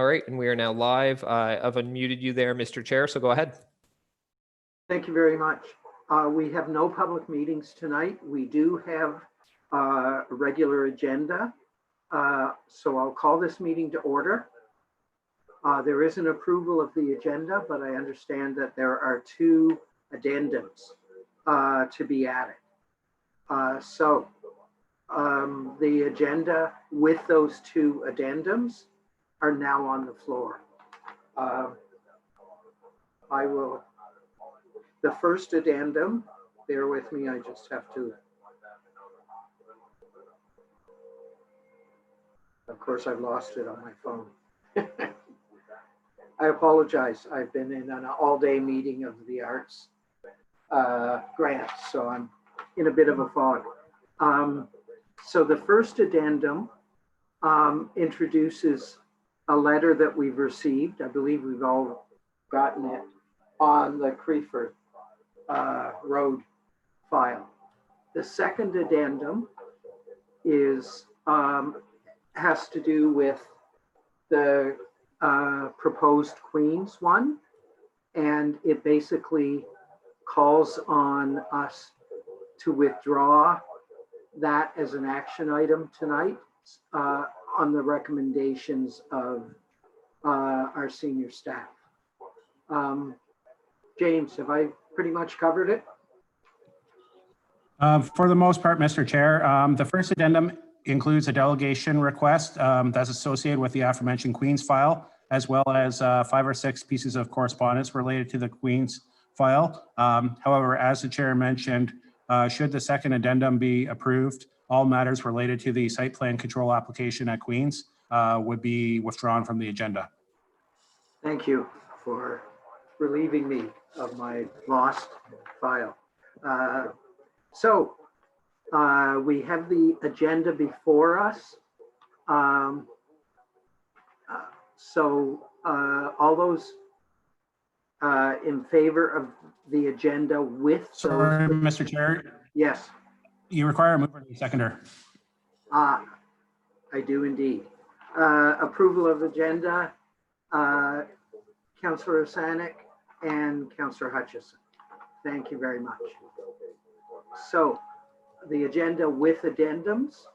All right, and we are now live. I've unmuted you there, Mr. Chair, so go ahead. Thank you very much. We have no public meetings tonight. We do have a regular agenda. So I'll call this meeting to order. There is an approval of the agenda, but I understand that there are two addendums to be added. The agenda with those two addendums are now on the floor. The first addendum, bear with me, I just have to. Of course, I've lost it on my phone. I apologize. I've been in an all-day meeting of the arts grants, so I'm in a bit of a fog. So the first addendum introduces a letter that we've received. I believe we've all gotten it on the Creeford Road file. The second addendum is has to do with the proposed Queens one, and it basically calls on us to withdraw that as an action item tonight on the recommendations of our senior staff. James, have I pretty much covered it? For the most part, Mr. Chair, the first addendum includes a delegation request that's associated with the aforementioned Queens file, as well as 5 or 6 pieces of correspondence related to the Queens file. However, as the chair mentioned, should the second addendum be approved, all matters related to the site plan control application at Queens would be withdrawn from the agenda. Thank you for relieving me of my lost file. We have the agenda before us. All those in favor of the agenda with Sorry, Mr. Chair. Yes. You require a mover and a seconder. I do indeed. Approval of agenda, Councillor Sanik and Councillor Hutchison. Thank you very much. So the agenda with addendums.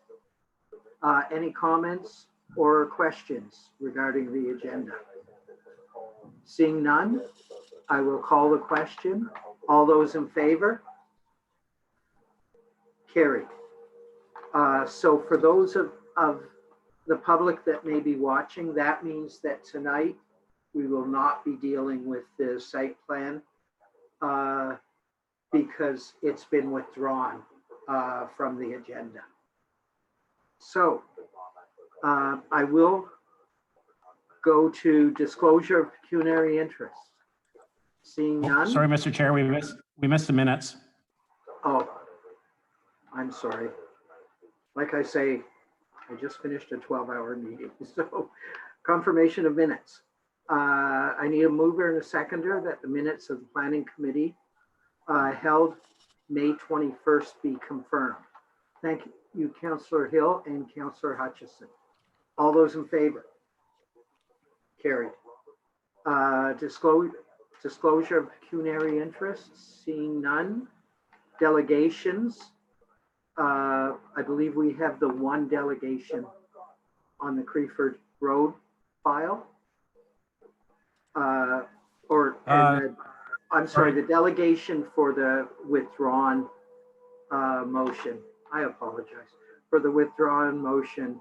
Any comments or questions regarding the agenda? Seeing none, I will call the question. All those in favor? Carried. So for those of the public that may be watching, that means that tonight we will not be dealing with the site plan because it's been withdrawn from the agenda. So I will go to disclosure of pecuniary interest. Seeing none. Sorry, Mr. Chair, we missed the minutes. Oh, I'm sorry. Like I say, I just finished a 12-hour meeting, so confirmation of minutes. I need a mover and a seconder that the minutes of the planning committee held May 21st be confirmed. Thank you, Councillor Hill and Councillor Hutchison. All those in favor? Carried. Disclosure of pecuniary interests, seeing none. Delegations. I believe we have the one delegation on the Creeford Road file. I'm sorry, the delegation for the withdrawn motion. I apologize. For the withdrawn motion,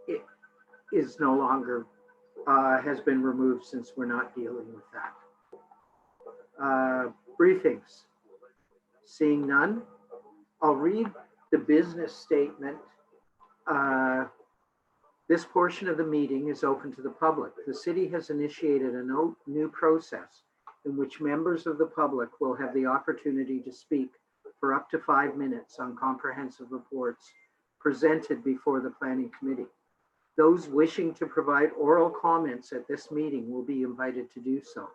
it is no longer, has been removed since we're not dealing with that. Briefings. Seeing none, I'll read the business statement. This portion of the meeting is open to the public. The city has initiated a new process in which members of the public will have the opportunity to speak for up to 5 minutes on comprehensive reports presented before the planning committee. Those wishing to provide oral comments at this meeting will be invited to do so.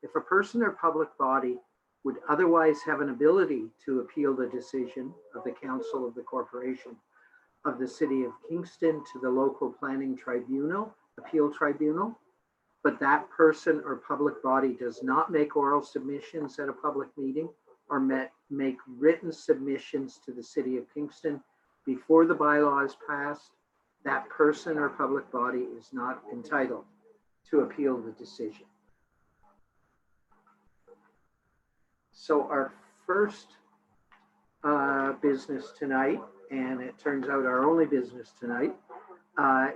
If a person or public body would otherwise have an ability to appeal the decision of the council of the corporation, of the City of Kingston to the local planning tribunal, appeal tribunal, but that person or public body does not make oral submissions at a public meeting or make written submissions to the City of Kingston before the bylaw is passed, that person or public body is not entitled to appeal the decision. So our first business tonight, and it turns out our only business tonight,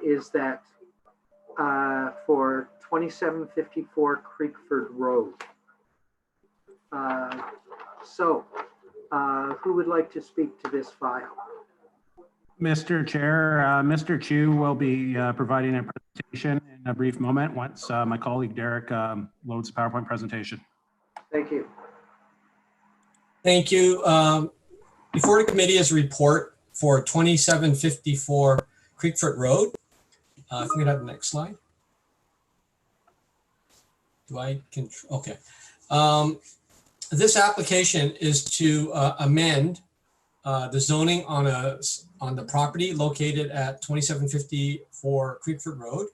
is that for 2754 Creekford Road. Who would like to speak to this file? Mr. Chair, Mr. Chu will be providing a presentation in a brief moment once my colleague Derek loads the PowerPoint presentation. Thank you. Thank you. Before the committee is a report for 2754 Creekford Road. If we could have the next slide. Do I control? Okay. This application is to amend the zoning on the property located at 2754 Creekford Road.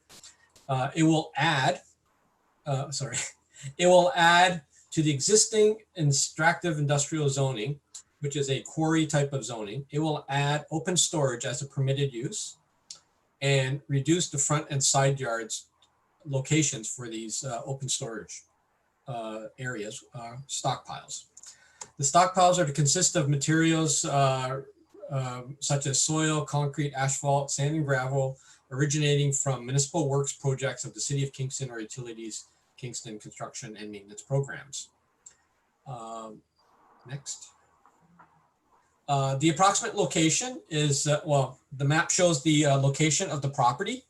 It will add to the existing extractive industrial zoning, which is a quarry type of zoning. It will add open storage as a permitted use and reduce the front and side yards locations for these open storage areas, stockpiles. The stockpiles are to consist of materials such as soil, concrete, asphalt, sand and gravel originating from municipal works projects of the City of Kingston or Utilities Kingston construction and maintenance programs. Next. The approximate location is, well, the map shows the location of the property.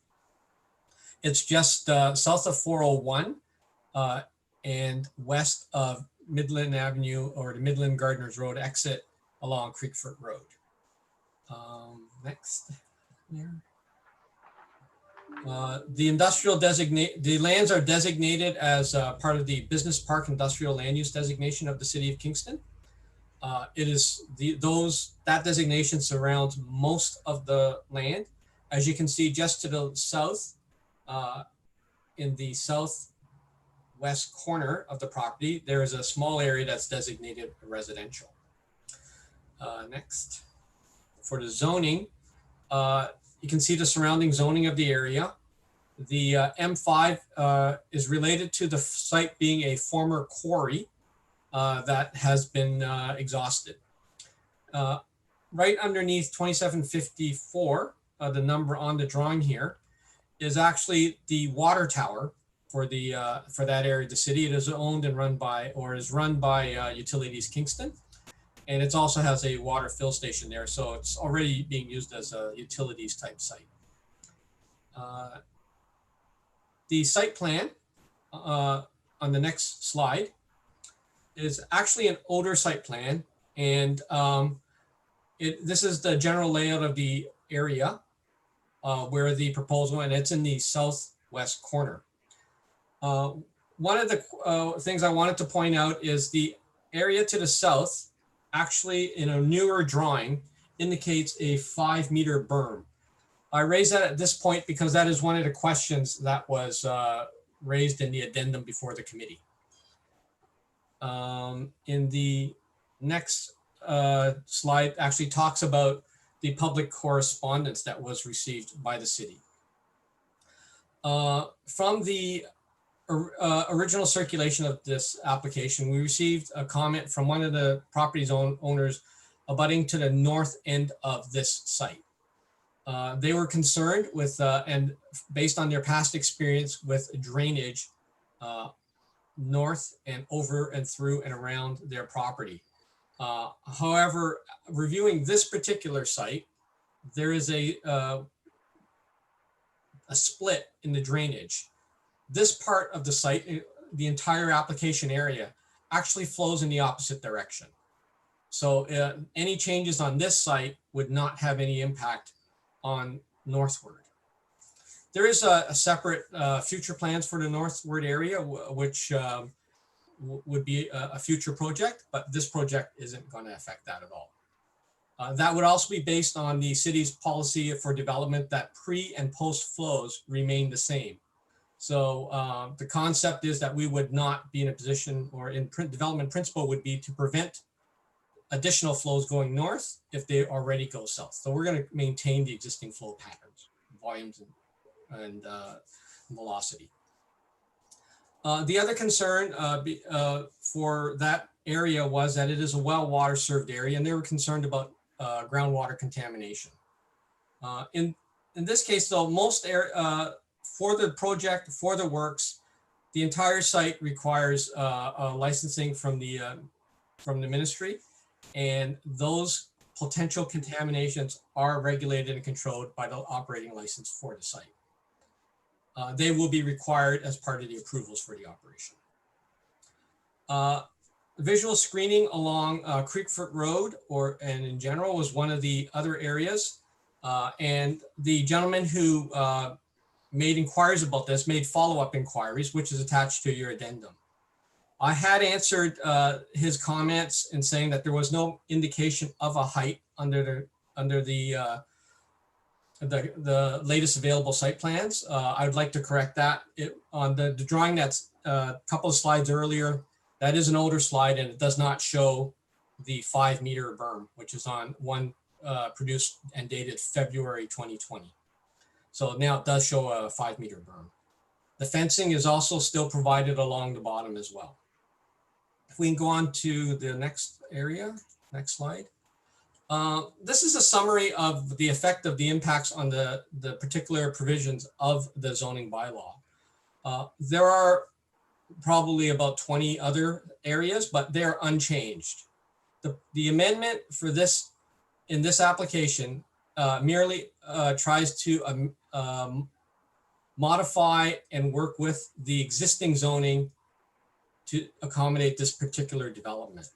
It's just south of 401 and west of Midland Avenue or the Midland Gardeners Road exit along Creekford Road. Next. Here. The lands are designated as part of the business park industrial land use designation of the City of Kingston. That designation surrounds most of the land. As you can see, just to the south, in the southwest corner of the property, there is a small area that's designated residential. Next. For the zoning, you can see the surrounding zoning of the area. The M5 is related to the site being a former quarry that has been exhausted. Right underneath 2754, the number on the drawing here, is actually the water tower for that area of the city. It is owned and run by, or is run by Utilities Kingston. And it also has a water fill station there. So it's already being used as a utilities type site. The site plan on the next slide is actually an older site plan. And this is the general layout of the area where the proposal, and it's in the southwest corner. One of the things I wanted to point out is the area to the south, actually in a newer drawing, indicates a 5-meter berm. I raise that at this point because that is one of the questions that was raised in the addendum before the committee. In the next slide actually talks about the public correspondence that was received by the city. From the original circulation of this application, we received a comment from one of the property's owners abutting to the north end of this site. They were concerned with, and based on their past experience with drainage north and over and through and around their property. However, reviewing this particular site, there is a split in the drainage. This part of the site, the entire application area, actually flows in the opposite direction. So any changes on this site would not have any impact on northward. There is a separate future plans for the northward area, which would be a future project, but this project isn't going to affect that at all. That would also be based on the city's policy for development that pre and post flows remain the same. So the concept is that we would not be in a position, or in development principle would be to prevent additional flows going north if they already go south. So we're going to maintain the existing flow patterns, volumes, and velocity. The other concern for that area was that it is a well water served area, and they were concerned about groundwater contamination. In this case, though, most for the project, for the works, the entire site requires licensing from the ministry, and those potential contaminations are regulated and controlled by the operating license for the site. They will be required as part of the approvals for the operation. Visual screening along Creekfoot Road, and in general, was one of the other areas. And the gentleman who made inquiries about this made follow-up inquiries, which is attached to your addendum. I had answered his comments in saying that there was no indication of a height under the latest available site plans. I would like to correct that. On the drawing that's a couple of slides earlier, that is an older slide, and it does not show the 5-meter berm, which is on one produced and dated February 2020. So now it does show a 5-meter berm. The fencing is also still provided along the bottom as well. If we can go on to the next area, next slide. This is a summary of the effect of the impacts on the particular provisions of the zoning bylaw. There are probably about 20 other areas, but they're unchanged. The amendment for this, in this application, merely tries to modify and work with the existing zoning to accommodate this particular development.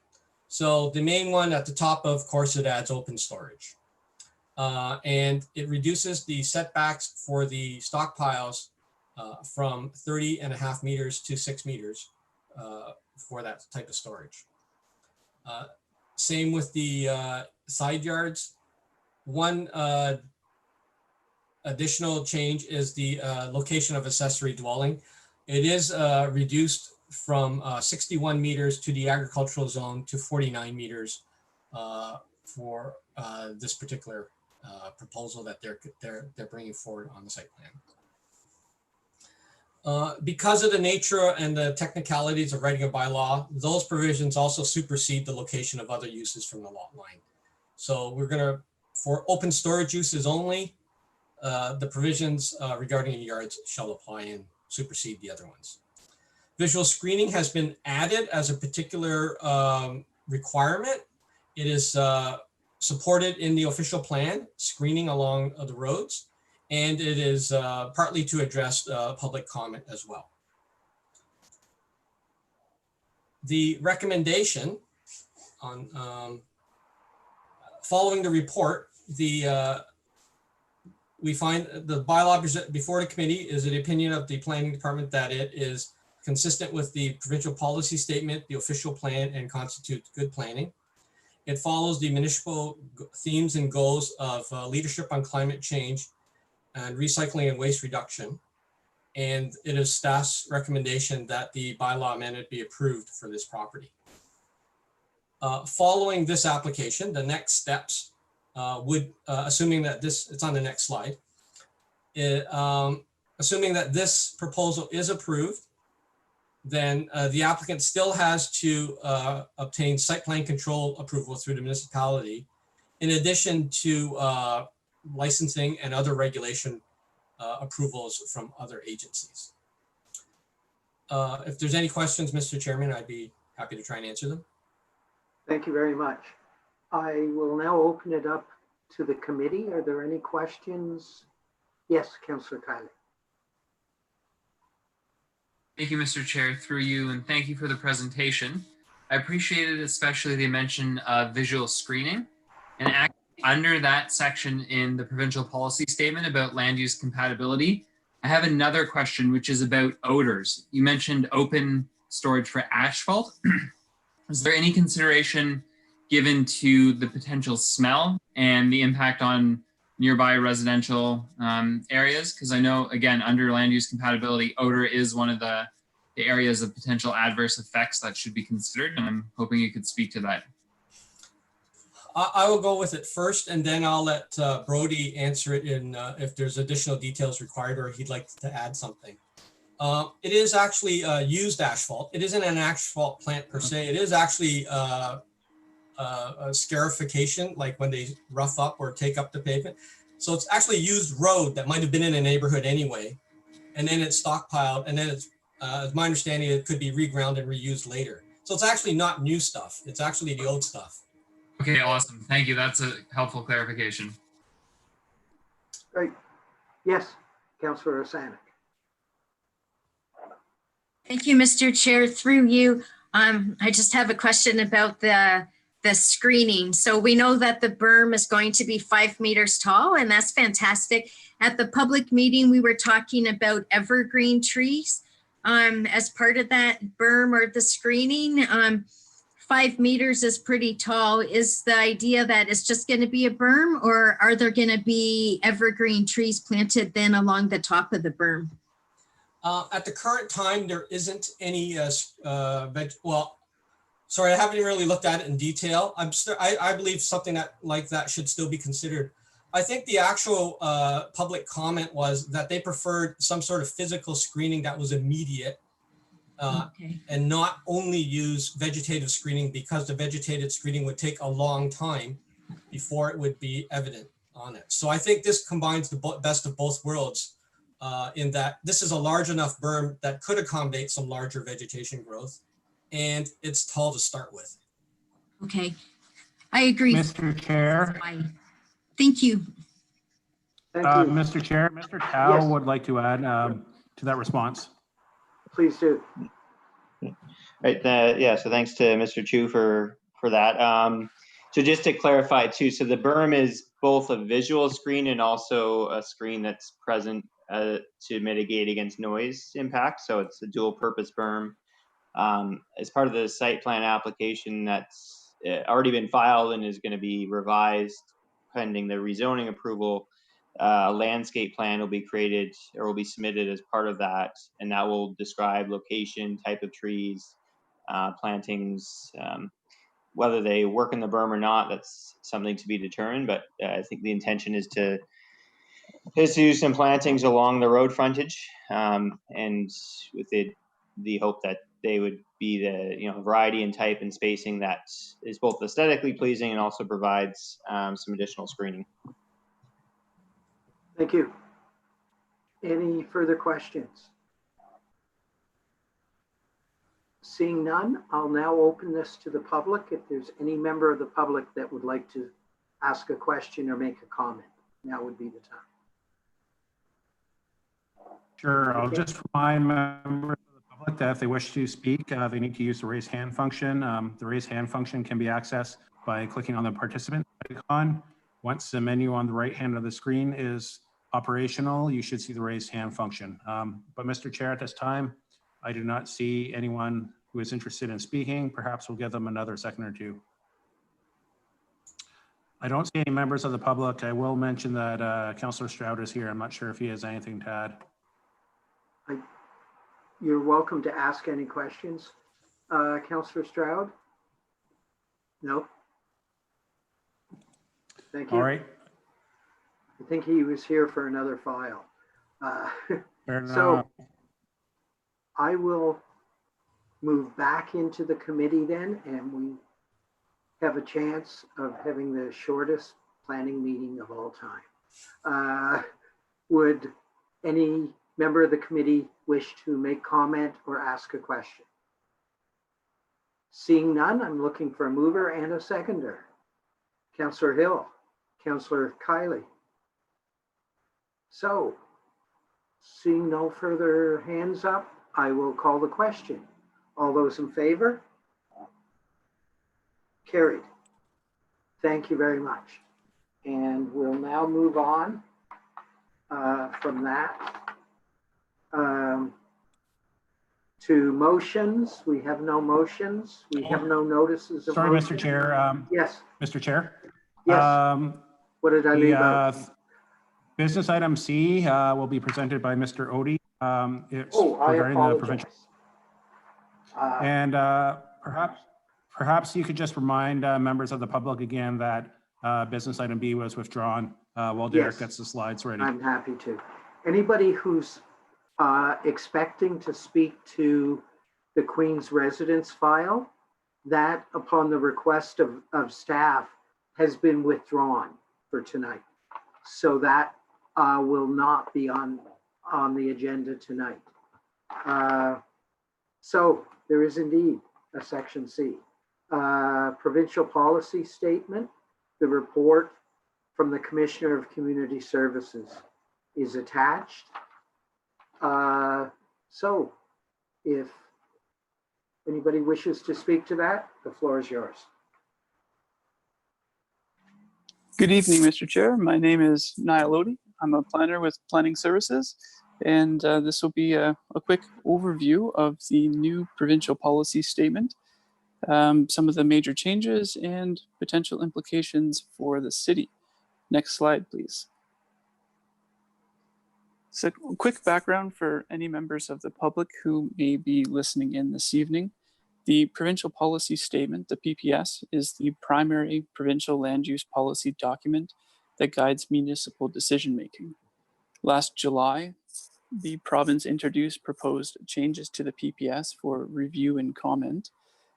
So the main one at the top, of course, it adds open storage. And it reduces the setbacks for the stockpiles from 30.5 meters to 6 meters for that type of storage. Same with the side yards. One additional change is the location of accessory dwelling. It is reduced from 61 meters to the agricultural zone to 49 meters for this particular proposal that they're bringing forward on the site plan. Because of the nature and the technicalities of writing a bylaw, those provisions also supersede the location of other uses from the lot line. So we're gonna, for open storage uses only, the provisions regarding yards shall apply and supersede the other ones. Visual screening has been added as a particular requirement. It is supported in the official plan, screening along the roads, and it is partly to address public comment as well. The recommendation on following the report, we find the bylaw before the committee is the opinion of the planning department that it is consistent with the provincial policy statement, the official plan, and constitutes good planning. It follows the municipal themes and goals of leadership on climate change and recycling and waste reduction. And it is staff's recommendation that the bylaw amendment be approved for this property. Following this application, the next steps would, assuming that this, it's on the next slide, assuming that this proposal is approved, then the applicant still has to obtain site plan control approval through the municipality, in addition to licensing and other regulation approvals from other agencies. If there's any questions, Mr. Chairman, I'd be happy to try and answer them. Thank you very much. I will now open it up to the committee. Are there any questions? Yes, Councillor Kylie. Thank you, Mr. Chair, through you, and thank you for the presentation. I appreciated especially the mention of visual screening, and actually under that section in the provincial policy statement about land use compatibility, I have another question, which is about odors. You mentioned open storage for asphalt. Is there any consideration given to the potential smell and the impact on nearby residential areas? Because I know, again, under land use compatibility, odor is one of the areas of potential adverse effects that should be considered. And I'm hoping you could speak to that. I will go with it first, and then I'll let Brody answer it in if there's additional details required or he'd like to add something. It is actually used asphalt. It isn't an asphalt plant per se. It is actually a scarification, like when they rough up or take up the pavement. So it's actually used road that might have been in a neighborhood anyway, and then it's stockpiled, and then it's, as my understanding, it could be reground and reused later. So it's actually not new stuff. It's actually the old stuff. Okay, awesome. Thank you. That's a helpful clarification. Great. Yes, Councillor Osanek. Thank you, Mr. Chair. Through you, I just have a question about the screening. So we know that the berm is going to be 5 meters tall, and that's fantastic. At the public meeting, we were talking about evergreen trees as part of that berm or the screening. 5 meters is pretty tall. Is the idea that it's just going to be a berm, or are there going to be evergreen trees planted then along the top of the berm? At the current time, there isn't any, well, sorry, I haven't really looked at it in detail. I believe something like that should still be considered. I think the actual public comment was that they preferred some sort of physical screening that was immediate and not only use vegetative screening, because the vegetative screening would take a long time before it would be evident on it. So I think this combines the best of both worlds in that this is a large enough berm that could accommodate some larger vegetation growth, and it's tall to start with. Okay, I agree. Mr. Chair. Thank you. Thank you. Mr. Chair, Mr. Tao Yes. would like to add to that response. Please do. Right. Yeah. So thanks to Mr. Chu for that. So just to clarify too, so the berm is both a visual screen and also a screen that's present to mitigate against noise impact. So it's a dual purpose berm. As part of the site plan application that's already been filed and is going to be revised pending the rezoning approval, a landscape plan will be created or will be submitted as part of that, and that will describe location, type of trees, plantings, whether they work in the berm or not. That's something to be determined, but I think the intention is to do some plantings along the road frontage, and with the hope that they would be the variety and type and spacing that is both aesthetically pleasing and also provides some additional screening. Thank you. Any further questions? Seeing none, I'll now open this to the public. If there's any member of the public that would like to ask a question or make a comment, now would be the time. Sure, I'll just remind members of the public that if they wish to speak, they need to use the raise hand function. The raise hand function can be accessed by clicking on the participant icon. Once the menu on the right hand of the screen is operational, you should see the raised hand function. But Mr. Chair, at this time, I do not see anyone who is interested in speaking. Perhaps we'll give them another second or two. I don't see any members of the public. I will mention that Councillor Stroud is here. I'm not sure if he has anything to add. You're welcome to ask any questions. Councillor Stroud? No? Thank you. All right. I think he was here for another file. Fair enough. So I will move back into the committee then, and we have a chance of having the shortest planning meeting of all time. Would any member of the committee wish to make comment or ask a question? Seeing none, I'm looking for a mover and a seconder. Councillor Hill, Councillor Kiley. So, seeing no further hands up, I will call the question. All those in favor? Carried. Thank you very much. And we'll now move on from that to motions. We have no motions. We have no notices of Sorry, motion. Mr. Chair. Yes, Mr. Chair. yes. Um, What did I leave out? the business item C will be presented by Mr. Odie. It's Oh, I regarding the provincial. apologize. And perhaps you could just remind members of the public again that business item B was withdrawn while Derek Yes. gets the slides ready. I'm happy to. Anybody who's expecting to speak to the Queen's residence file, that upon the request of staff has been withdrawn for tonight. So that will not be on the agenda tonight. So there is indeed a section C. Provincial policy statement, the report from the Commissioner of Community Services is attached. So if anybody wishes to speak to that, the floor is yours. Good evening, Mr. Chair. My name is Niall Lodi. I'm a planner with Planning Services, and this will be a quick overview of the new provincial policy statement, some of the major changes and potential implications for the city. Next slide, please. So a quick background for any members of the public who may be listening in this evening. The Provincial Policy Statement, the PPS, is the primary provincial land use policy document that guides municipal decision-making. Last July, the province introduced proposed changes to the PPS for review and comment.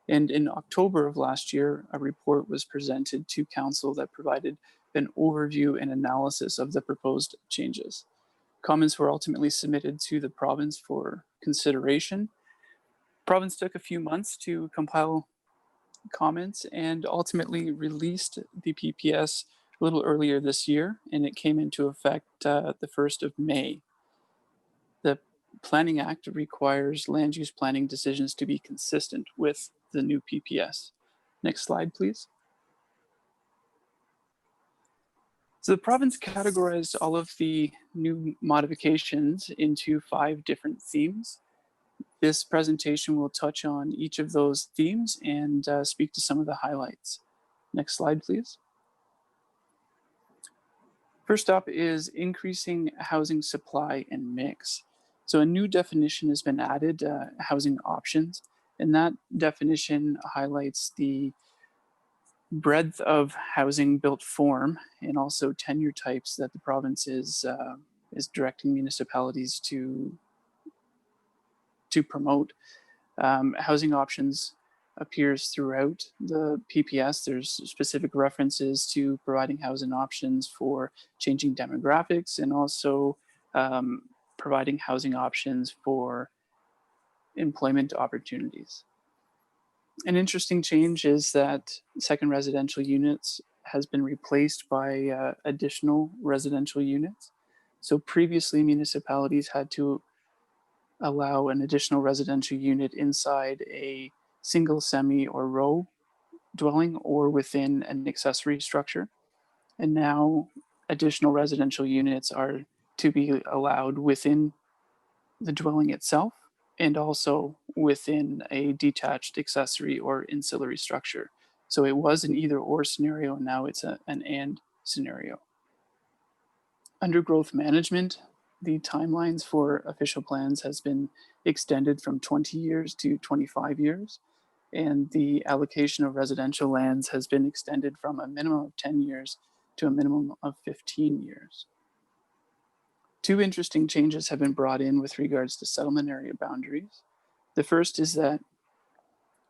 And in October of last year, a report was presented to Council that provided an overview and analysis of the proposed changes. Comments were ultimately submitted to the province for consideration. Province took a few months to compile comments and ultimately released the PPS a little earlier this year, and it came into effect the 1st of May. The Planning Act requires land use planning decisions to be consistent with the new PPS. Next slide, please. So the province categorized all of the new modifications into 5 different themes. This presentation will touch on each of those themes and speak to some of the highlights. Next slide, please. First up is increasing housing supply and mix. So a new definition has been added, housing options, and that definition highlights the breadth of housing built form and also tenure types that the province is directing municipalities to promote. Housing options appears throughout the PPS. There's specific references to providing housing options for changing demographics and also providing housing options for employment opportunities. An interesting change is that second residential units has been replaced by additional residential units. So previously municipalities had to allow an additional residential unit inside a single semi or row dwelling or within an accessory structure. And now additional residential units are to be allowed within the dwelling itself and also within a detached accessory or ancillary structure. So it was an either or scenario, and now it's an and scenario. Undergrowth management, the timelines for official plans has been extended from 20 years to 25 years, and the allocation of residential lands has been extended from a minimum of 10 years to a minimum of 15 years. 2 interesting changes have been brought in with regards to settlement area boundaries. The first is that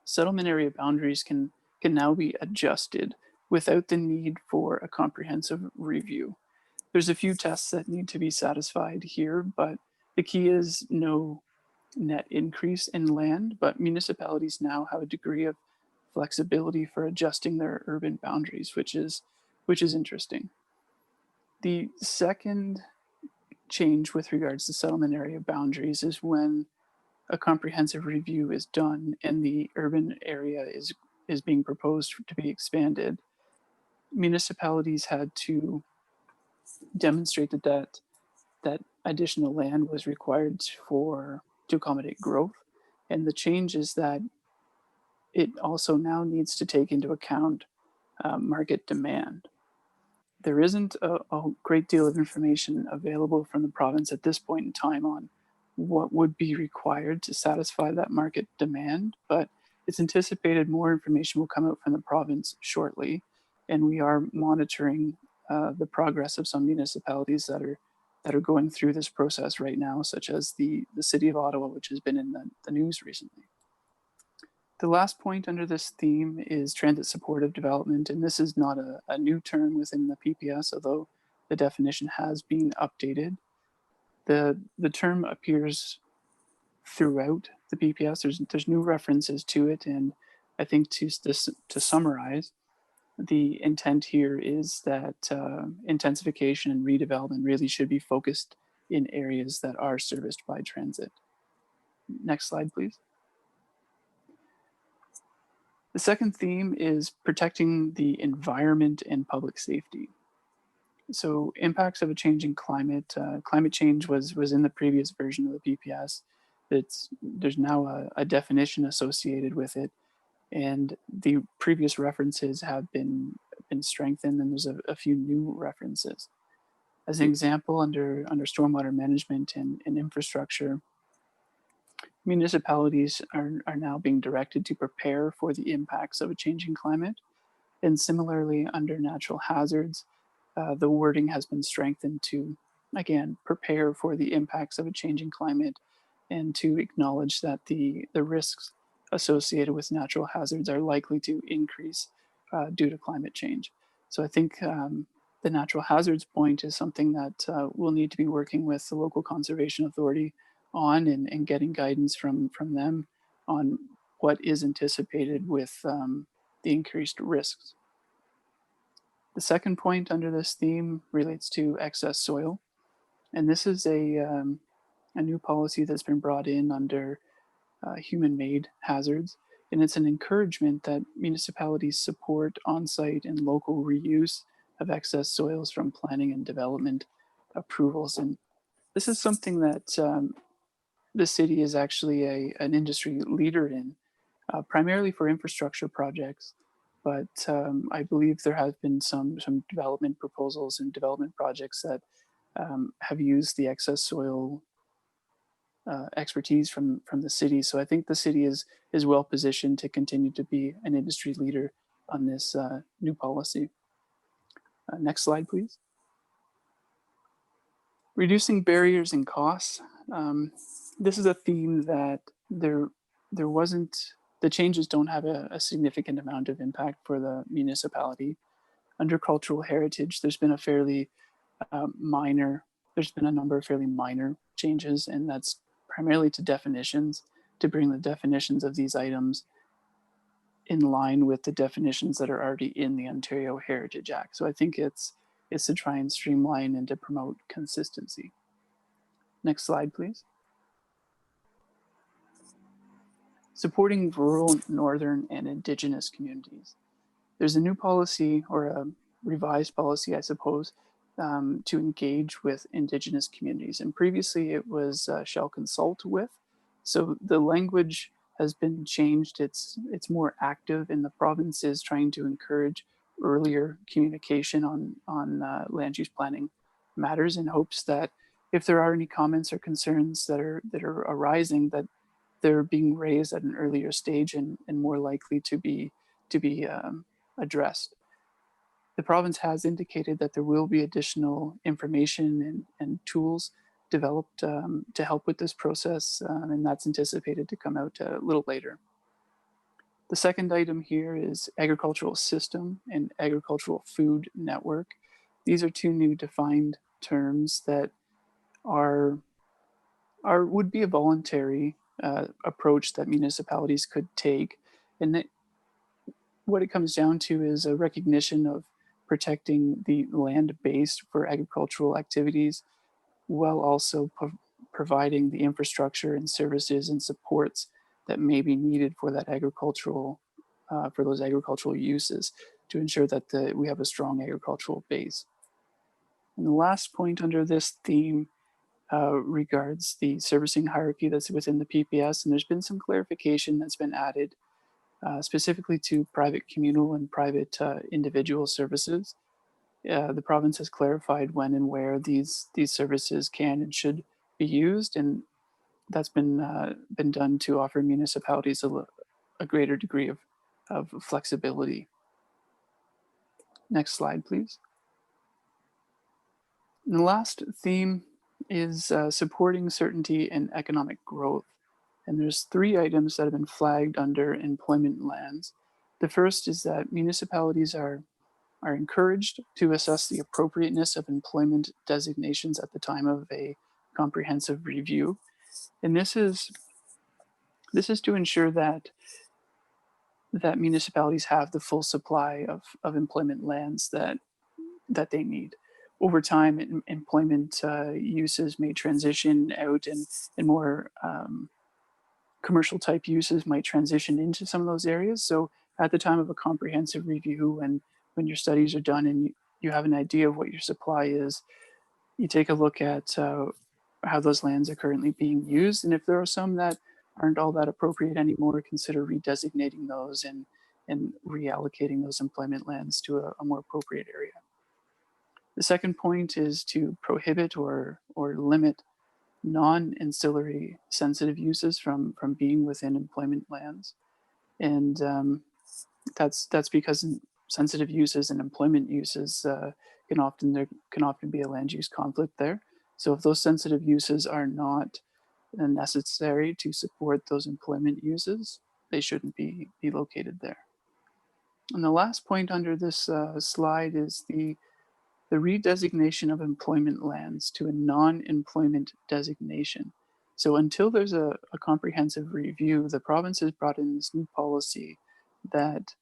settlement area boundaries can now be adjusted without the need for a comprehensive review. There's a few tests that need to be satisfied here, but the key is no net increase in land, but municipalities now have a degree of flexibility for adjusting their urban boundaries, which is interesting. The second change with regards to settlement area boundaries is when a comprehensive review is done and the urban area is being proposed to be expanded. Municipalities had to demonstrate that additional land was required to accommodate growth. And the change is that it also now needs to take into account market demand. There isn't a great deal of information available from the province at this point in time on what would be required to satisfy that market demand, but it's anticipated more information will come out from the province shortly, and we are monitoring the progress of some municipalities that are going through this process right now, such as the city of Ottawa, which has been in the news recently. The last point under this theme is transit supportive development, and this is not a new term within the PPS, although the definition has been updated. The term appears throughout the PPS. There's new references to it, and I think to summarize, the intent here is that intensification and redevelopment really should be focused in areas that are serviced by transit. Next slide, please. The second theme is protecting the environment and public safety. So impacts of a changing climate. Climate change was in the previous version of the PPS. There's now a definition associated with it, and the previous references have been strengthened, and there's a few new references. As an example, under stormwater management and infrastructure, municipalities are now being directed to prepare for the impacts of a changing climate. And similarly, under natural hazards, the wording has been strengthened to, again, prepare for the impacts of a changing climate and to acknowledge that the risks associated with natural hazards are likely to increase due to climate change. So I think the natural hazards point is something that we'll need to be working with the local conservation authority on and getting guidance from them on what is anticipated with the increased risks. The second point under this theme relates to excess soil. And this is a new policy that's been brought in under human-made hazards. And it's an encouragement that municipalities support on-site and local reuse of excess soils from planning and development approvals. And this is something that the city is actually an industry leader in, primarily for infrastructure projects. But I believe there have been some development proposals and development projects that have used the excess soil expertise from the city. So I think the city is well positioned to continue to be an industry leader on this new policy. Next slide, please. Reducing barriers and costs. This is a theme that there wasn't, the changes don't have a significant amount of impact for the municipality. Under cultural heritage, there's been a number of fairly minor changes, and that's primarily to definitions, to bring the definitions of these items in line with the definitions that are already in the Ontario Heritage Act. So I think it's to try and streamline and to promote consistency. Next slide, please. Supporting rural, northern, and Indigenous communities. There's a new policy, or a revised policy, I suppose, to engage with Indigenous communities. And previously it was shall consult with. So the language has been changed. It's more active, and the province is trying to encourage earlier communication on land use planning matters, in hopes that if there are any comments or concerns that are arising, that they're being raised at an earlier stage and more likely to be addressed. The province has indicated that there will be additional information and tools developed to help with this process, and that's anticipated to come out a little later. The second item here is agricultural system and agricultural food network. These are two new defined terms that would be a voluntary approach that municipalities could take. And what it comes down to is a recognition of protecting the land base for agricultural activities, while also providing the infrastructure and services and supports that may be needed for that agricultural, for those agricultural uses, to ensure that we have a strong agricultural base. And the last point under this theme regards the servicing hierarchy that's within the PPS, and there's been some clarification that's been added specifically to private communal and private individual services. The province has clarified when and where these services can and should be used, and that's been done to offer municipalities a greater degree of flexibility. Next slide, please. And the last theme is supporting certainty and economic growth. And there's 3 items that have been flagged under employment lands. The first is that municipalities are encouraged to assess the appropriateness of employment designations at the time of a comprehensive review. And this is to ensure that municipalities have the full supply of employment lands that they need. Over time, employment uses may transition out, and more commercial type uses might transition into some of those areas. So at the time of a comprehensive review, and when your studies are done and you have an idea of what your supply is, you take a look at how those lands are currently being used. And if there are some that aren't all that appropriate anymore, consider redesignating those and reallocating those employment lands to a more appropriate area. The second point is to prohibit or limit non-ancillary sensitive uses from being within employment lands. And that's because sensitive uses and employment uses can often be a land use conflict there. So if those sensitive uses are not necessary to support those employment uses, they shouldn't be located there. And the last point under this slide is the redesignation of employment lands to a non-employment designation. So until there's a comprehensive review, the province has brought in this new policy that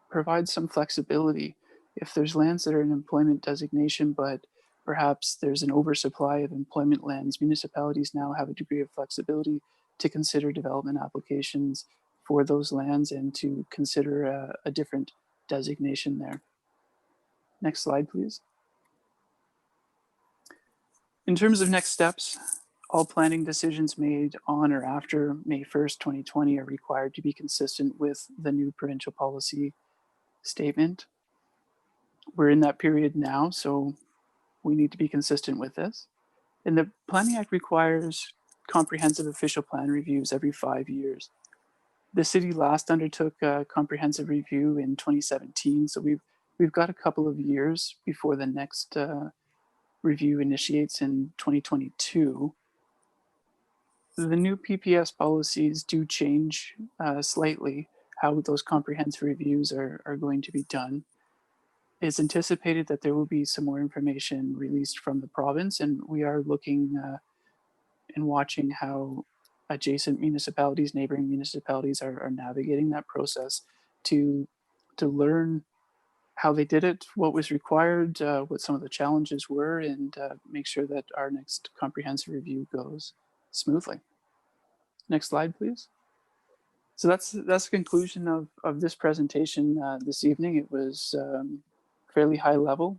provides some flexibility. If there's lands that are in employment designation, but perhaps there's an oversupply of employment lands, municipalities now have a degree of flexibility to consider development applications for those lands and to consider a different designation there. Next slide, please. In terms of next steps, all planning decisions made on or after May 1st, 2020 are required to be consistent with the new provincial policy statement. We're in that period now, so we need to be consistent with this. And the Planning Act requires comprehensive official plan reviews every 5 years. The city last undertook a comprehensive review in 2017, so we've got a couple of years before the next review initiates in 2022. The new PPS policies do change slightly how those comprehensive reviews are going to be done. It's anticipated that there will be some more information released from the province, and we are looking and watching how adjacent municipalities, neighboring municipalities are navigating that process to learn how they did it, what was required, what some of the challenges were, and make sure that our next comprehensive review goes smoothly. Next slide, please. So that's the conclusion of this presentation this evening. It was fairly high level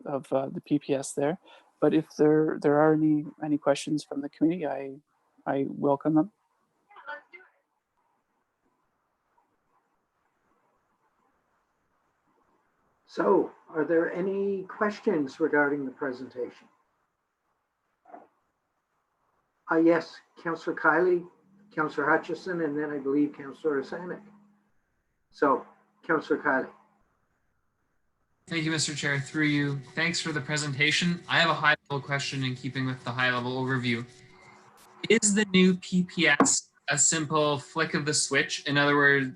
of the PPS there, but if there are any questions from the committee, I welcome them. So, are there any questions regarding the presentation? Yes, Councillor Kiley, Councillor Hutchison, and then I believe Councillor Sanik. So, Councillor Kiley. Thank you, Mr. Chair. Through you, thanks for the presentation. I have a high-level question in keeping with the high-level overview. Is the new PPS a simple flick of the switch? In other words,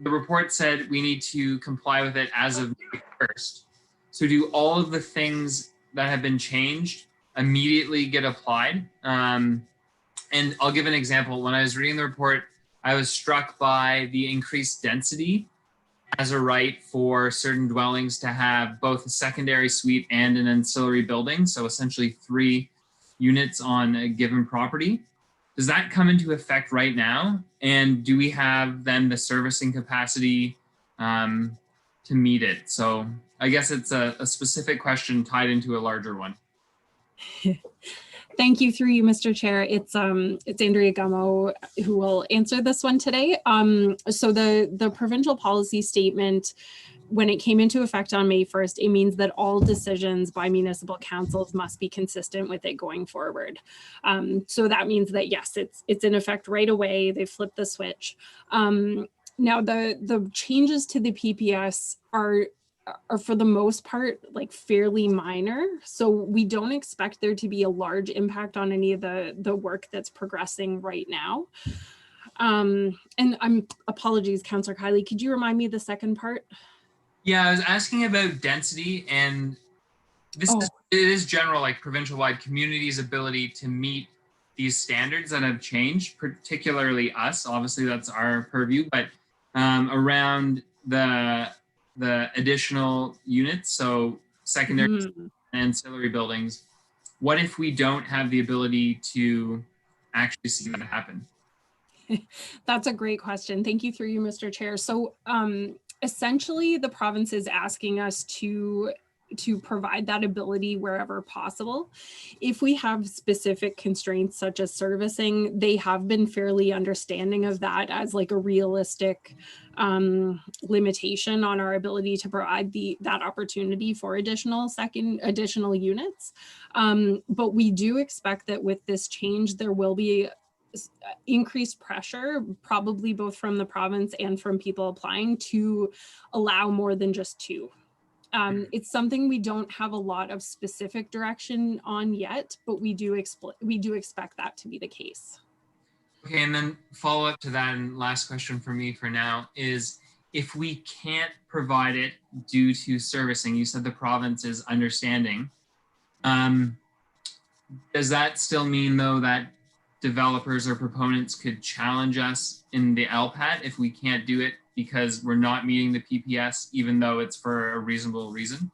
the report said we need to comply with it as of May 1st. So do all of the things that have been changed immediately get applied? And I'll give an example. When I was reading the report, I was struck by the increased density as a right for certain dwellings to have both a secondary suite and an ancillary building. So essentially 3 units on a given property. Does that come into effect right now? And do we have then the servicing capacity to meet it? So I guess it's a specific question tied into a larger one. Thank you through you, Mr. Chair. It's Andrea Gummo who will answer this one today. So the provincial policy statement, when it came into effect on May 1st, it means that all decisions by municipal councils must be consistent with it going forward. So that means that, yes, it's in effect right away. They flipped the switch. Now the changes to the PPS are for the most part like fairly minor. So we don't expect there to be a large impact on any of the work that's progressing right now. And apologies, Councillor Kiley, could you remind me of the second part? Yeah, I was asking about density, and this it is general, like provincial-wide communities' ability to meet these standards that have changed, particularly us. Obviously, that's our purview, but around the additional units, so secondary ancillary buildings. What if we don't have the ability to actually see that happen? That's a great question. Thank you through you, Mr. Chair. So essentially, the province is asking us to provide that ability wherever possible. If we have specific constraints such as servicing, they have been fairly understanding of that as like a realistic limitation on our ability to provide that opportunity for additional units. But we do expect that with this change, there will be increased pressure, probably both from the province and from people applying, to allow more than just two. It's something we don't have a lot of specific direction on yet, but we do expect that to be the case. Okay, and then follow up to that, and last question for me for now is, if we can't provide it due to servicing, you said the province is understanding. Does that still mean though that developers or proponents could challenge us in the LPAT if we can't do it because we're not meeting the PPS, even though it's for a reasonable reason?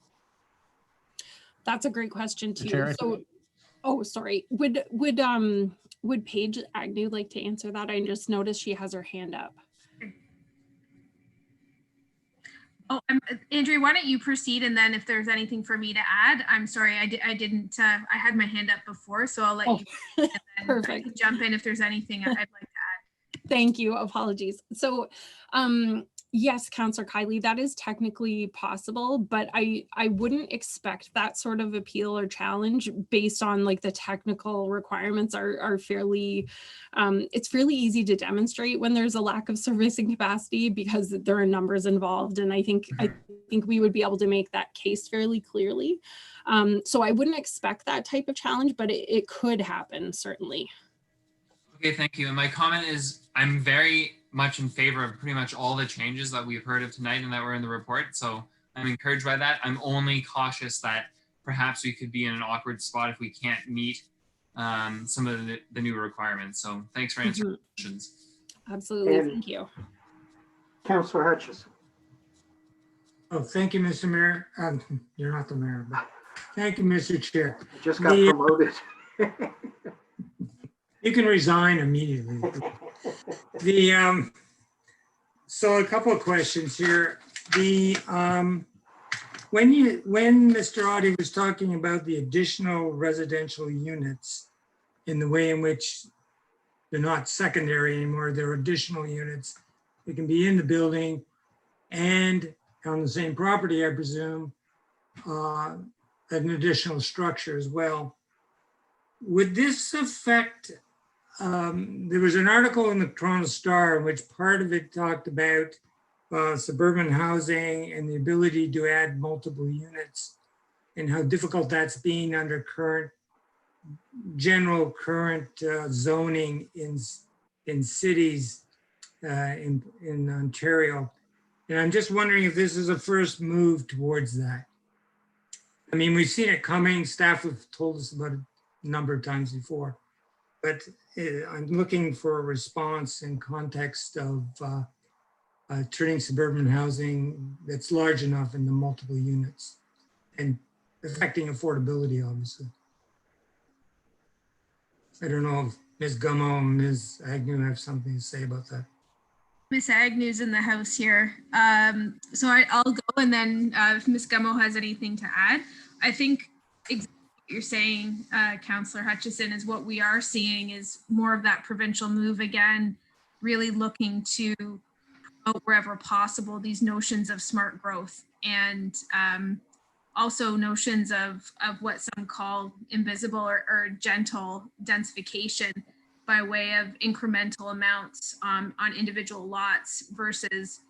That's a great question too. Chair, So, sorry. Would Paige Agnew like to answer that? I just noticed she has her hand up. Oh, Andrea, why don't you proceed, and then if there's anything for me to add, I'm sorry, I didn't. I had my hand up before, so I'll let you. And then Perfect. I can jump in if there's anything I'd like to add. Thank you. Apologies. So, yes, Councillor Kiley, that is technically possible, but I wouldn't expect that sort of appeal or challenge based on like the technical requirements are fairly, it's fairly easy to demonstrate when there's a lack of servicing capacity because there are numbers involved. And I think we would be able to make that case fairly clearly. So I wouldn't expect that type of challenge, but it could happen, certainly. Okay, thank you. And my comment is, I'm very much in favor of pretty much all the changes that we've heard of tonight and that were in the report. So I'm encouraged by that. I'm only cautious that perhaps we could be in an awkward spot if we can't meet some of the new requirements. So thanks for answering questions. Absolutely, And thank you. Councillor Hutchison. Oh, thank you, Mr. Mayor. You're not the mayor, but thank you, Mr. Chair. I just got promoted. You can resign immediately. So a couple of questions here. When Mr. Audi was talking about the additional residential units in the way in which they're not secondary anymore, they're additional units. They can be in the building and on the same property, I presume, an additional structure as well. Would this affect, there was an article in the Toronto Star in which part of it talked about suburban housing and the ability to add multiple units and how difficult that's been under current zoning in cities in Ontario. And I'm just wondering if this is a first move towards that. I mean, we've seen it coming. Staff have told us about it a number of times before, but I'm looking for a response in context of turning suburban housing that's large enough into multiple units and affecting affordability, obviously. I don't know if Ms. Gummo and Ms. Agnew have something to say about that. Miss Agnew's in the house here. So I'll go, and then if Ms. Gummo has anything to add. I think exactly you're saying, Councillor Hutchison, is what we are seeing is more of that provincial move again, really looking to promote wherever possible these notions of smart growth and also notions of what some call invisible or gentle densification by way of incremental amounts on individual lots versus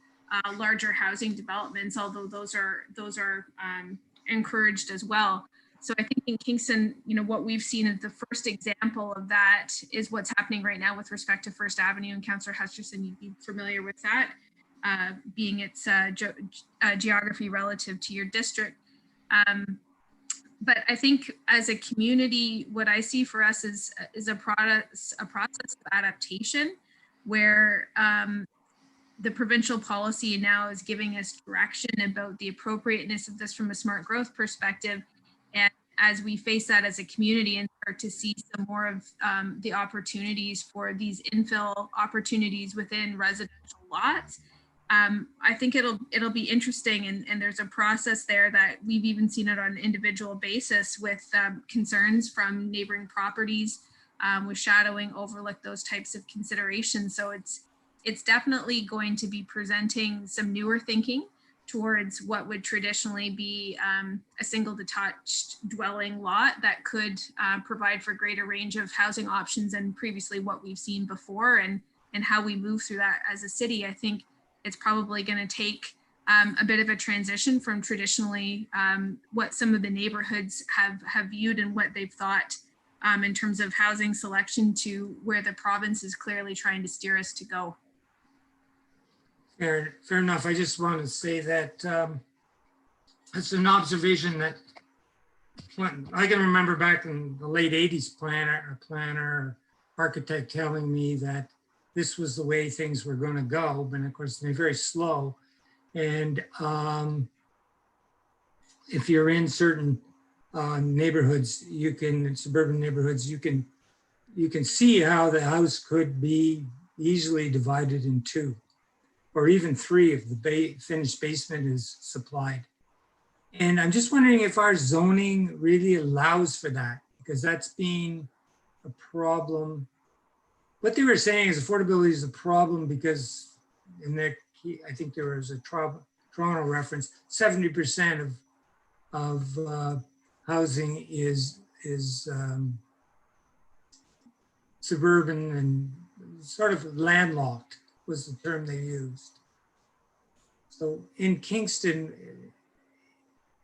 larger housing developments, although those are encouraged as well. So I think in Kingston, what we've seen is the first example of that is what's happening right now with respect to First Avenue, and Councillor Hutchison, you'd be familiar with that, being its geography relative to your district. But I think as a community, what I see for us is a process of adaptation where the provincial policy now is giving us direction about the appropriateness of this from a smart growth perspective. And as we face that as a community and start to see some more of the opportunities for these infill opportunities within residential lots, I think it'll be interesting, and there's a process there that we've even seen it on an individual basis with concerns from neighboring properties with shadowing, overlook, those types of considerations. So it's definitely going to be presenting some newer thinking towards what would traditionally be a single detached dwelling lot that could provide for greater range of housing options than previously what we've seen before, and how we move through that as a city. I think it's probably going to take a bit of a transition from traditionally what some of the neighborhoods have viewed and what they've thought in terms of housing selection to where the province is clearly trying to steer us to go. Fair enough. I just want to say that it's an observation that I can remember back in the late 80s, planner, architect telling me that this was the way things were going to go. But of course, they're very slow. And if you're in certain neighborhoods, suburban neighborhoods, you can see how the house could be easily divided in two, or even three if the finished basement is supplied. And I'm just wondering if our zoning really allows for that, because that's been a problem. What they were saying is affordability is a problem because I think there was a Toronto reference, 70% of housing is suburban and sort of landlocked was the term they used. So in Kingston,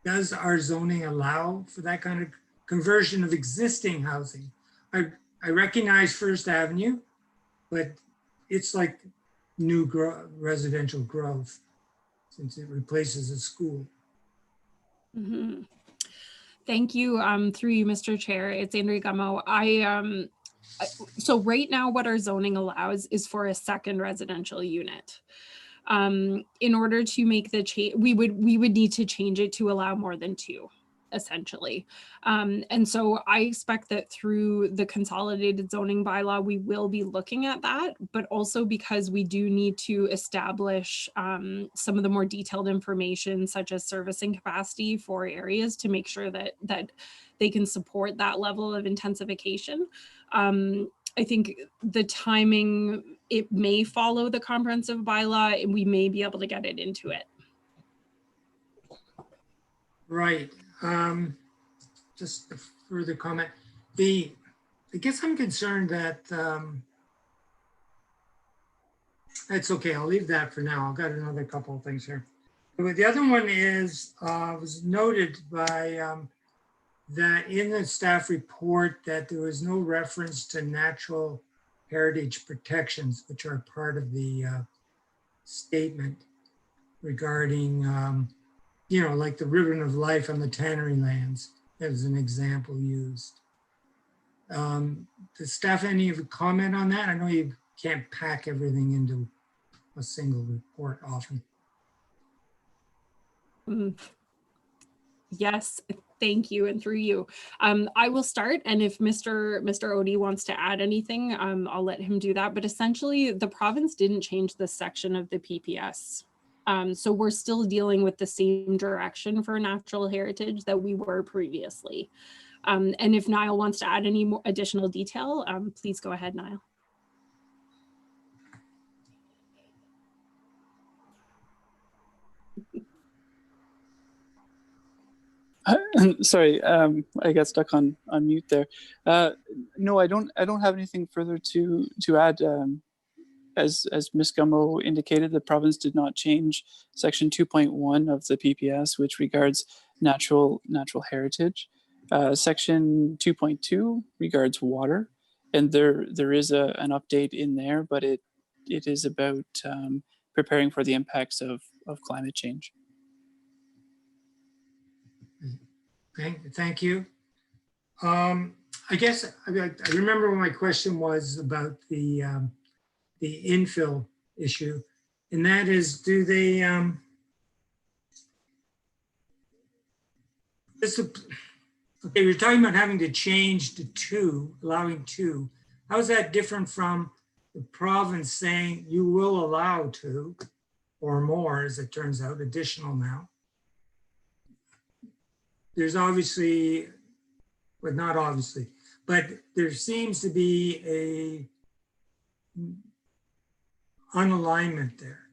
does our zoning allow for that kind of conversion of existing housing? I recognize First Avenue, but it's like new residential growth since it replaces a school. Mm-hmm. Thank you. Through you, Mr. Chair, it's Andrea Gummo. So right now what our zoning allows is for a second residential unit. In order to make the change, we would need to change it to allow more than two, essentially. And so I expect that through the consolidated zoning bylaw, we will be looking at that, but also because we do need to establish some of the more detailed information, such as servicing capacity for areas to make sure that they can support that level of intensification. I think the timing, it may follow the comprehensive bylaw and we may be able to get it into it. Right. Just a further comment. I guess I'm concerned that it's okay. I'll leave that for now. I've got another couple of things here. But the other one is was noted by that in the staff report that there was no reference to natural heritage protections, which are part of the statement regarding, like the ribbon of life on the tannery lands as an example used. Does staff any comment on that? I know you can't pack everything into a single report often. Yes, thank you, and through you. I will start, and if Mr. Odie wants to add anything, I'll let him do that. But essentially, the province didn't change this section of the PPS. So we're still dealing with the same direction for natural heritage that we were previously. And if Niall wants to add any more additional detail, please go ahead, Niall. Sorry, I got stuck on mute there. No, I don't have anything further to add. As Ms. Gummo indicated, the province did not change section 2.1 of the PPS, which regards natural heritage. Section 2.2 regards water, and there is an update in there, but it is about preparing for the impacts of climate change. Thank you. I guess I remember what my question was about the infill issue, and that is, do they okay, you're talking about having to change to 2, allowing 2. How is that different from the province saying you will allow 2 or more, as it turns out, additional now? There's obviously, but not obviously, but there seems to be a unalignment there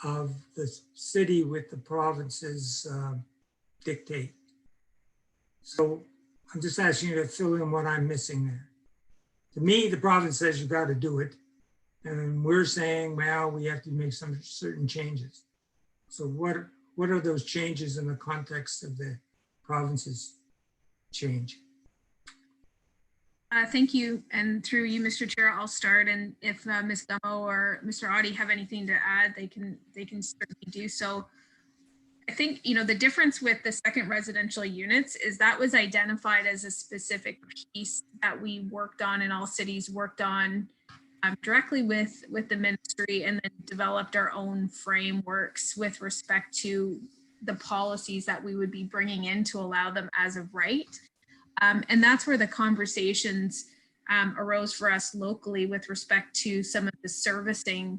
of the city with the province's dictate. So I'm just asking you to fill in what I'm missing there. To me, the province says you got to do it, and we're saying, well, we have to make some certain changes. So what are those changes in the context of the province's change? Thank you. And through you, Mr. Chair, I'll start. And if Ms. Gummo or Mr. Audi have anything to add, they can certainly do so. I think, the difference with the second residential units is that was identified as a specific piece that we worked on, and all cities worked on directly with the ministry, and then developed our own frameworks with respect to the policies that we would be bringing in to allow them as of right. And that's where the conversations arose for us locally with respect to some of the servicing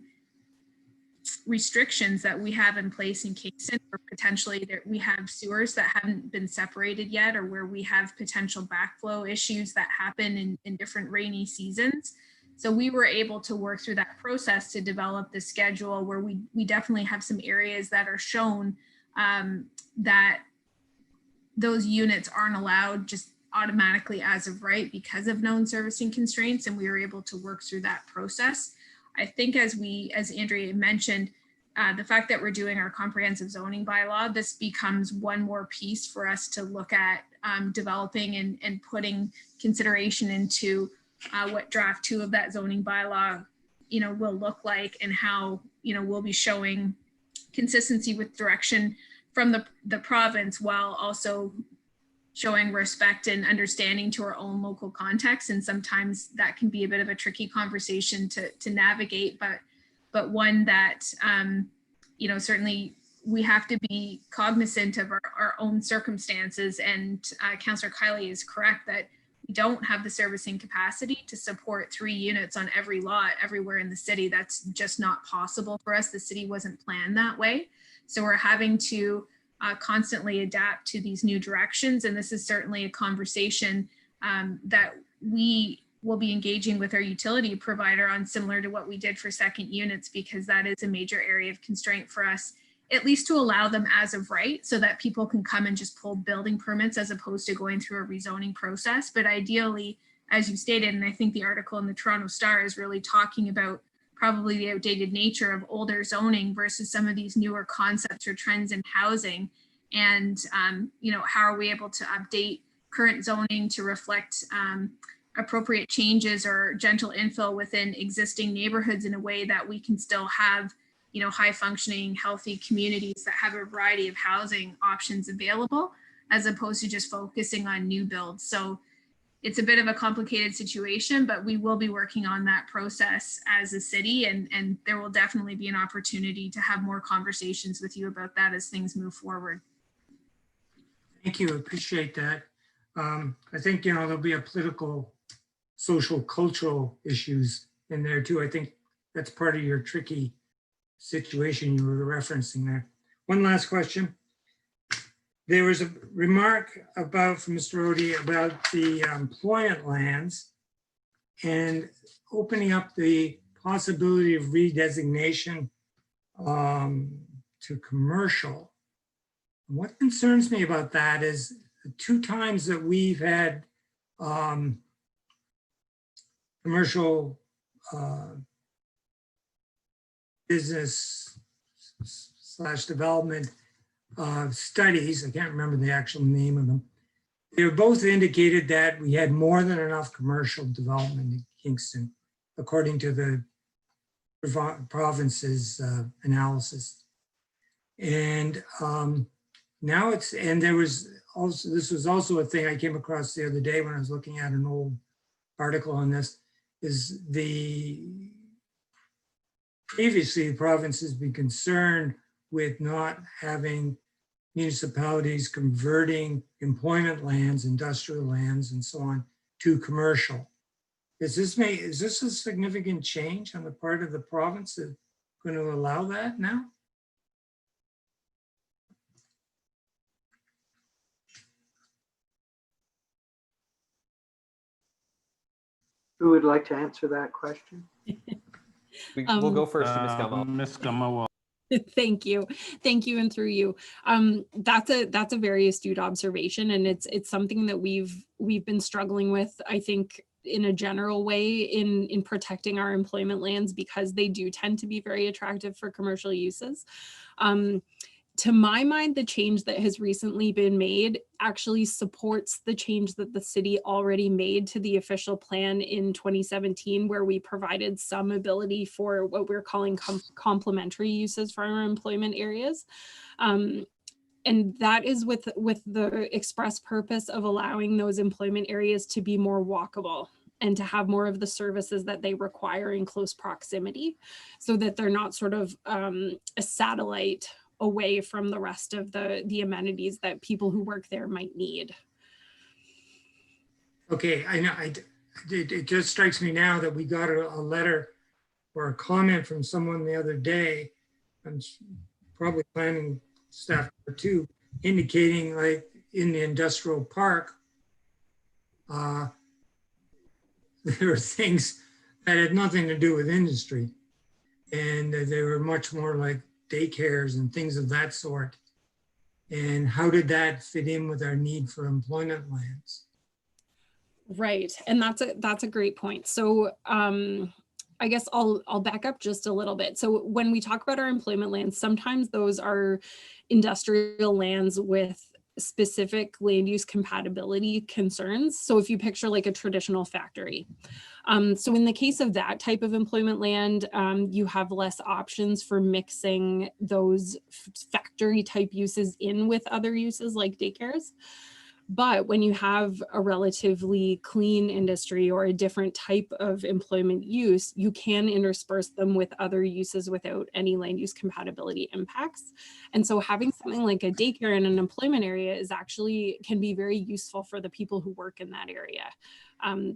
restrictions that we have in place in Kingston, where potentially we have sewers that haven't been separated yet, or where we have potential backflow issues that happen in different rainy seasons. So we were able to work through that process to develop the schedule where we definitely have some areas that are shown that those units aren't allowed just automatically as of right because of known servicing constraints, and we were able to work through that process. I think as Andrea mentioned, the fact that we're doing our comprehensive zoning bylaw, this becomes one more piece for us to look at developing and putting consideration into what draft 2 of that zoning bylaw, will look like, and how, we'll be showing consistency with direction from the province, while also showing respect and understanding to our own local context. And sometimes that can be a bit of a tricky conversation to navigate, but one that, certainly we have to be cognizant of our own circumstances. And Councillor Kiley is correct that we don't have the servicing capacity to support 3 units on every lot everywhere in the city. That's just not possible for us. The city wasn't planned that way. So we're having to constantly adapt to these new directions. And this is certainly a conversation that we will be engaging with our utility provider on, similar to what we did for second units, because that is a major area of constraint for us, at least to allow them as of right, so that people can come and just pull building permits as opposed to going through a rezoning process. But ideally, as you stated, and I think the article in the Toronto Star is really talking about probably the outdated nature of older zoning versus some of these newer concepts or trends in housing. And, how are we able to update current zoning to reflect appropriate changes or gentle infill within existing neighborhoods in a way that we can still have, high functioning, healthy communities that have a variety of housing options available, as opposed to just focusing on new builds. So it's a bit of a complicated situation, but we will be working on that process as a city, and there will definitely be an opportunity to have more conversations with you about that as things move forward. Thank you, appreciate that. I think, there'll be a political, social, cultural issues in there too. I think that's part of your tricky situation you were referencing there. One last question. there was a remark about from Mr. Odie about the employment lands and opening up the possibility of redesignation to commercial. What concerns me about that is the 2 times that we've had commercial business / development studies, I can't remember the actual name of them. They were both indicated that we had more than enough commercial development in Kingston, according to the province's analysis. And now it's, and there was also, this was also a thing I came across the other day when I was looking at an old article on this, is previously the province has been concerned with not having municipalities converting employment lands, industrial lands, and so on to commercial. Is this a significant change on the part of the province that's going to allow that now? Who would like to answer that question? We'll go first to Ms. Gummo. Ms. Gummo will. Thank you, and through you. That's a very astute observation, and it's something that we've been struggling with, I think, in a general way in protecting our employment lands, because they do tend to be very attractive for commercial uses. To my mind, the change that has recently been made actually supports the change that the city already made to the official plan in 2017, where we provided some ability for what we're calling complementary uses for our employment areas. And that is with the express purpose of allowing those employment areas to be more walkable and to have more of the services that they require in close proximity, so that they're not sort of a satellite away from the rest of the amenities that people who work there might need. Okay, I know. It just strikes me now that we got a letter or a comment from someone the other day, and probably planning staff too, indicating like in the industrial park, there are things that had nothing to do with industry, and they were much more like daycares and things of that sort. And how did that fit in with our need for employment lands? Right, and that's a great point. So I guess I'll back up just a little bit. So when we talk about our employment lands, sometimes those are industrial lands with specific land use compatibility concerns. So if you picture like a traditional factory. So in the case of that type of employment land, you have less options for mixing those factory type uses in with other uses like daycares. But when you have a relatively clean industry or a different type of employment use, you can intersperse them with other uses without any land use compatibility impacts. And so having something like a daycare in an employment area is actually can be very useful for the people who work in that area.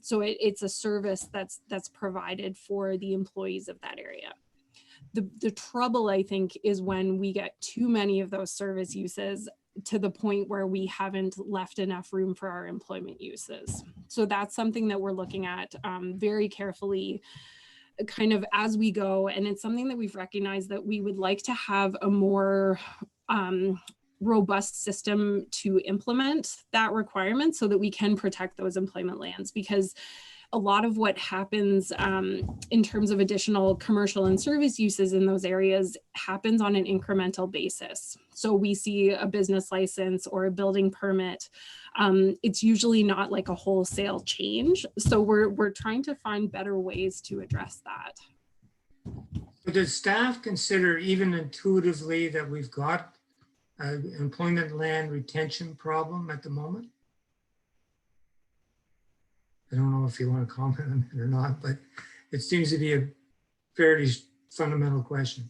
So it's a service that's provided for the employees of that area. The trouble, I think, is when we get too many of those service uses to the point where we haven't left enough room for our employment uses. So that's something that we're looking at very carefully kind of as we go. And it's something that we've recognized that we would like to have a more robust system to implement that requirement so that we can protect those employment lands, because a lot of what happens in terms of additional commercial and service uses in those areas happens on an incremental basis. So we see a business license or a building permit. It's usually not like a wholesale change. So we're trying to find better ways to address that. But does staff consider even intuitively that we've got an employment land retention problem at the moment? I don't know if you want to comment on it or not, but it seems to be a fairly fundamental question.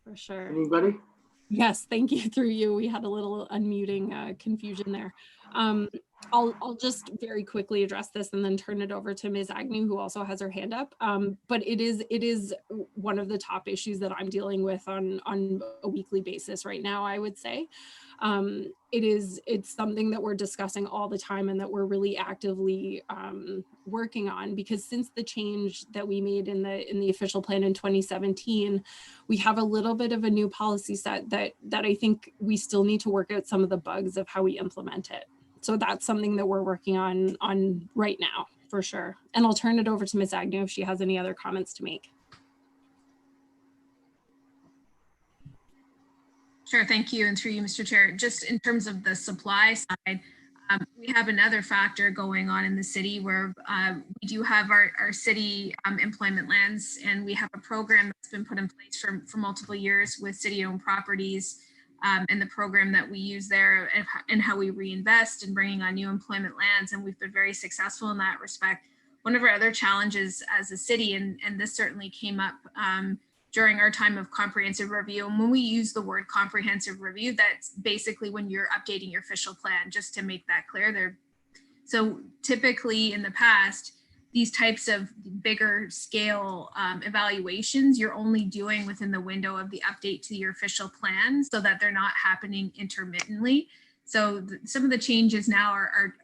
For sure. Anybody? Yes, thank you. Through you, we had a little unmuting confusion there. I'll just very quickly address this and then turn it over to Ms. Agnew, who also has her hand up. But it is one of the top issues that I'm dealing with on a weekly basis right now, I would say. It's something that we're discussing all the time and that we're really actively working on, because since the change that we made in the official plan in 2017, we have a little bit of a new policy set that I think we still need to work out some of the bugs of how we implement it. So that's something that we're working on right now, for sure. And I'll turn it over to Ms. Agnew if she has any other comments to make. Sure, thank you. And through you, Mr. Chair, just in terms of the supply side, we have another factor going on in the city where we do have our city employment lands, and we have a program that's been put in place for multiple years with city-owned properties, and the program that we use there and how we reinvest in bringing on new employment lands. And we've been very successful in that respect. One of our other challenges as a city, and this certainly came up during our time of comprehensive review. And when we use the word comprehensive review, that's basically when you're updating your official plan, just to make that clear there. So typically in the past, these types of bigger scale evaluations, you're only doing within the window of the update to your official plan, so that they're not happening intermittently. So some of the changes now are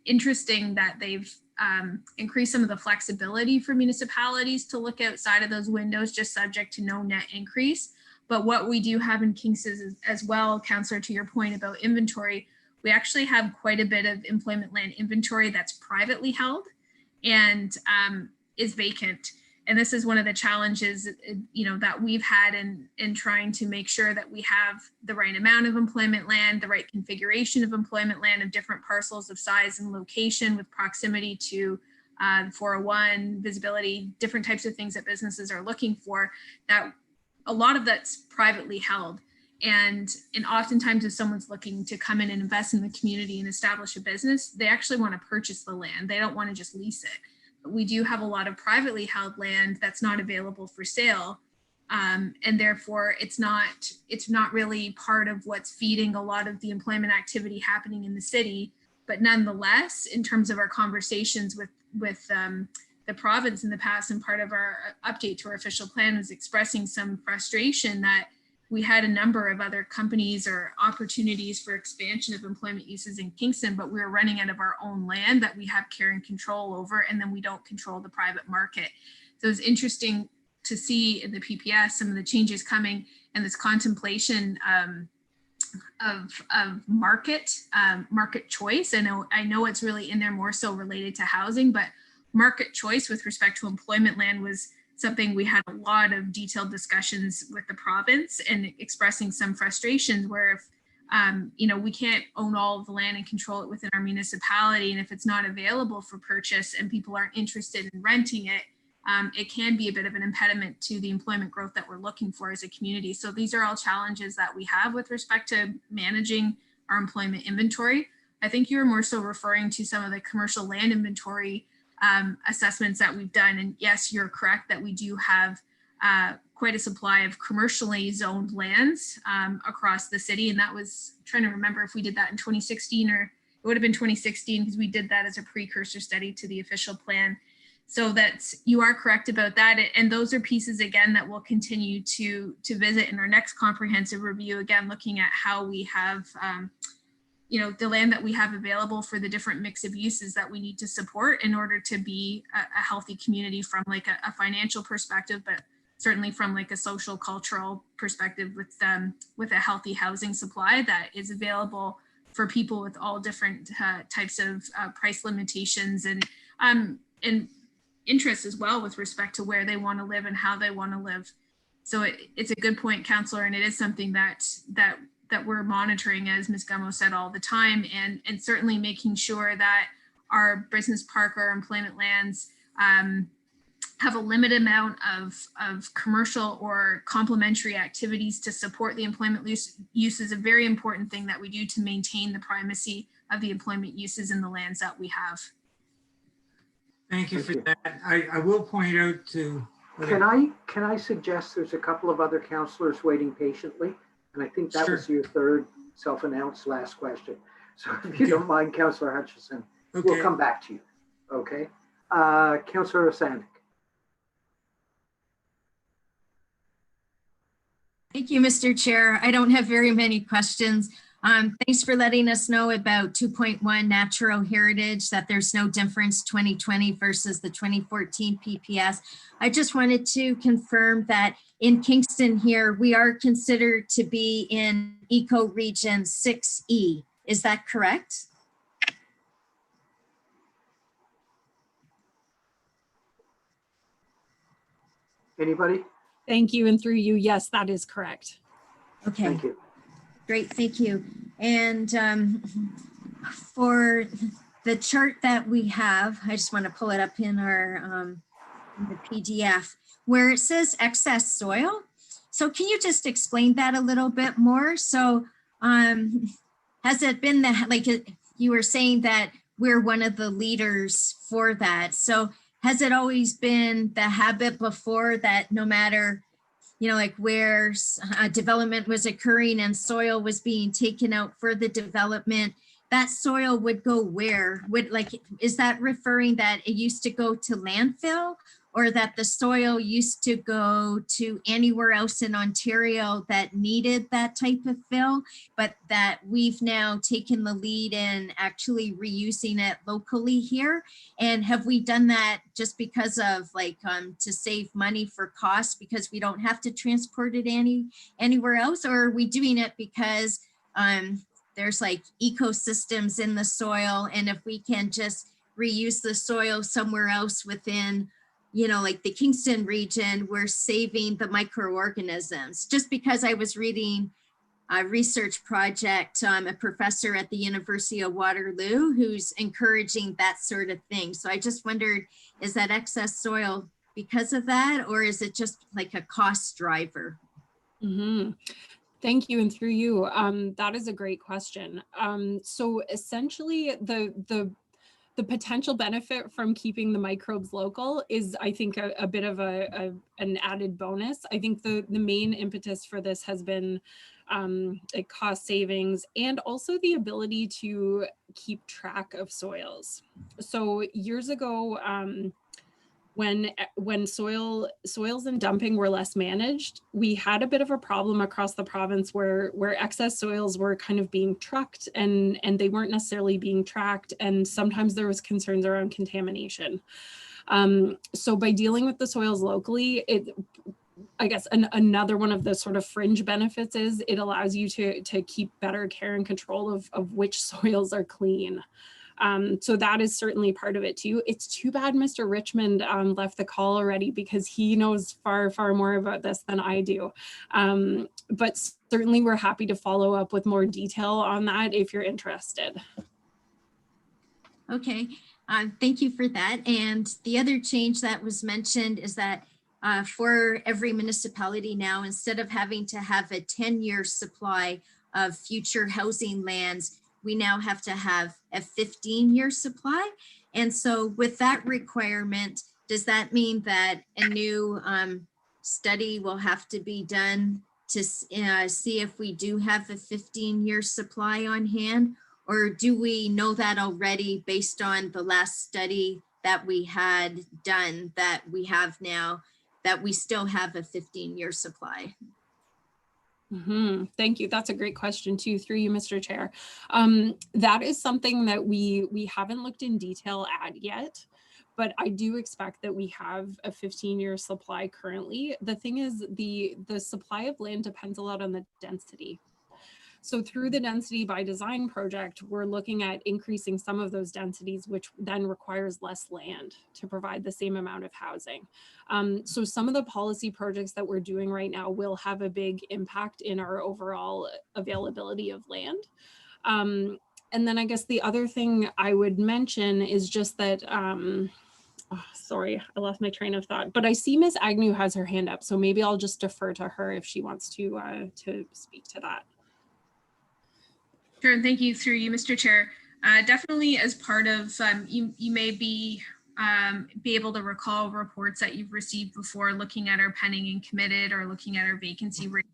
interesting, that they've increased some of the flexibility for municipalities to look outside of those windows, just subject to no net increase. But what we do have in Kingston is, as well, Councillor, to your point about inventory, we actually have quite a bit of employment land inventory that's privately held and is vacant. And this is one of the challenges, that we've had in trying to make sure that we have the right amount of employment land, the right configuration of employment land of different parcels of size and location with proximity to 401, visibility, different types of things that businesses are looking for, that a lot of that's privately held. And oftentimes if someone's looking to come in and invest in the community and establish a business, they actually want to purchase the land. They don't want to just lease it. But we do have a lot of privately held land that's not available for sale. And therefore it's not really part of what's feeding a lot of the employment activity happening in the city. But nonetheless, in terms of our conversations with the province in the past, and part of our update to our official plan was expressing some frustration that we had a number of other companies or opportunities for expansion of employment uses in Kingston, but we were running out of our own land that we have care and control over, and then we don't control the private market. So it's interesting to see in the PPS some of the changes coming and this contemplation of market choice. I know it's really in there more so related to housing, but market choice with respect to employment land was something we had a lot of detailed discussions with the province, and expressing some frustrations where if, we can't own all of the land and control it within our municipality. And if it's not available for purchase and people aren't interested in renting it, it can be a bit of an impediment to the employment growth that we're looking for as a community. So these are all challenges that we have with respect to managing our employment inventory. I think you were more so referring to some of the commercial land inventory assessments that we've done. And yes, you're correct that we do have quite a supply of commercially zoned lands across the city. And that was, I'm trying to remember if we did that in 2016, or it would have been 2016, because we did that as a precursor study to the official plan. So that's, you are correct about that. And those are pieces, again, that we'll continue to visit in our next comprehensive review, again, looking at how we have the land that we have available for the different mix of uses that we need to support in order to be a healthy community from like a financial perspective, but certainly from like a social cultural perspective with a healthy housing supply that is available for people with all different types of price limitations and interests as well with respect to where they want to live and how they want to live. So it's a good point, Councillor, and it is something that we're monitoring, as Ms. Gummo said, all the time, and certainly making sure that our business park, our employment lands have a limited amount of commercial or complementary activities to support the employment use is a very important thing that we do to maintain the primacy of the employment uses in the lands that we have. Thank you for that. I will point out to. Can I suggest there's a couple of other councillors waiting patiently? And I think that was your third self-announced last question. So if you don't mind, Councillor Hutchison, we'll Okay. come back to you. Okay. Councillor Osanik. Thank you, Mr. Chair. I don't have very many questions. Thanks for letting us know about 2.1 natural heritage, that there's no difference 2020 versus the 2014 PPS. I just wanted to confirm that in Kingston here, we are considered to be in ecoregion 6E. Is that correct? Anybody? Thank you, and through you, yes, that is correct. Okay. Thank you. Great, thank you. And for the chart that we have, I just want to pull it up in our in the PDF, where it says excess soil. So can you just explain that a little bit more? So has it been like you were saying that we're one of the leaders for that? So has it always been the habit before that no matter, you know, like where development was occurring and soil was being taken out for the development, that soil would go where? Is that referring that it used to go to landfill, or that the soil used to go to anywhere else in Ontario that needed that type of fill, but that we've now taken the lead in actually reusing it locally here? And have we done that just because of to save money for costs because we don't have to transport it anywhere else? Or are we doing it because there's like ecosystems in the soil, and if we can just reuse the soil somewhere else within, you know, like the Kingston region, we're saving the microorganisms? Just because I was reading a research project, a professor at the University of Waterloo who's encouraging that sort of thing. So I just wondered, is that excess soil because of that, or is it just like a cost driver? Mm-hmm. Thank you, and through you, that is a great question. So essentially, the potential benefit from keeping the microbes local is, I think, a bit of an added bonus. I think the main impetus for this has been cost savings and also the ability to keep track of soils. So years ago, when soils and dumping were less managed, we had a bit of a problem across the province where excess soils were kind of being trucked and they weren't necessarily being tracked, and sometimes there was concerns around contamination. So by dealing with the soils locally, I guess another one of the sort of fringe benefits is it allows you to keep better care and control of which soils are clean. So that is certainly part of it too. It's too bad Mr. Richmond left the call already, because he knows far, far more about this than I do. But certainly we're happy to follow up with more detail on that if you're interested. Okay, thank you for that. And the other change that was mentioned is that for every municipality now, instead of having to have a 10-year supply of future housing lands, we now have to have a 15-year supply. And so with that requirement, does that mean that a new study will have to be done to see if we do have a 15-year supply on hand? Or do we know that already based on the last study that we had done, that we have now, that we still have a 15-year supply? Mm-hmm. Thank you. That's a great question too, through you, Mr. Chair. That is something that we haven't looked in detail at yet, but I do expect that we have a 15-year supply currently. The thing is, the supply of land depends a lot on the density. So through the density by design project, we're looking at increasing some of those densities, which then requires less land to provide the same amount of housing. So some of the policy projects that we're doing right now will have a big impact in our overall availability of land. And then I guess the other thing I would mention is just that, sorry, I lost my train of thought, but I see Ms. Agnew has her hand up, so maybe I'll just defer to her if she wants to speak to that. Sure, thank you, through you, Mr. Chair. Definitely as part of, you may be able to recall reports that you've received before, looking at our pending and committed, or looking at our vacancy rate,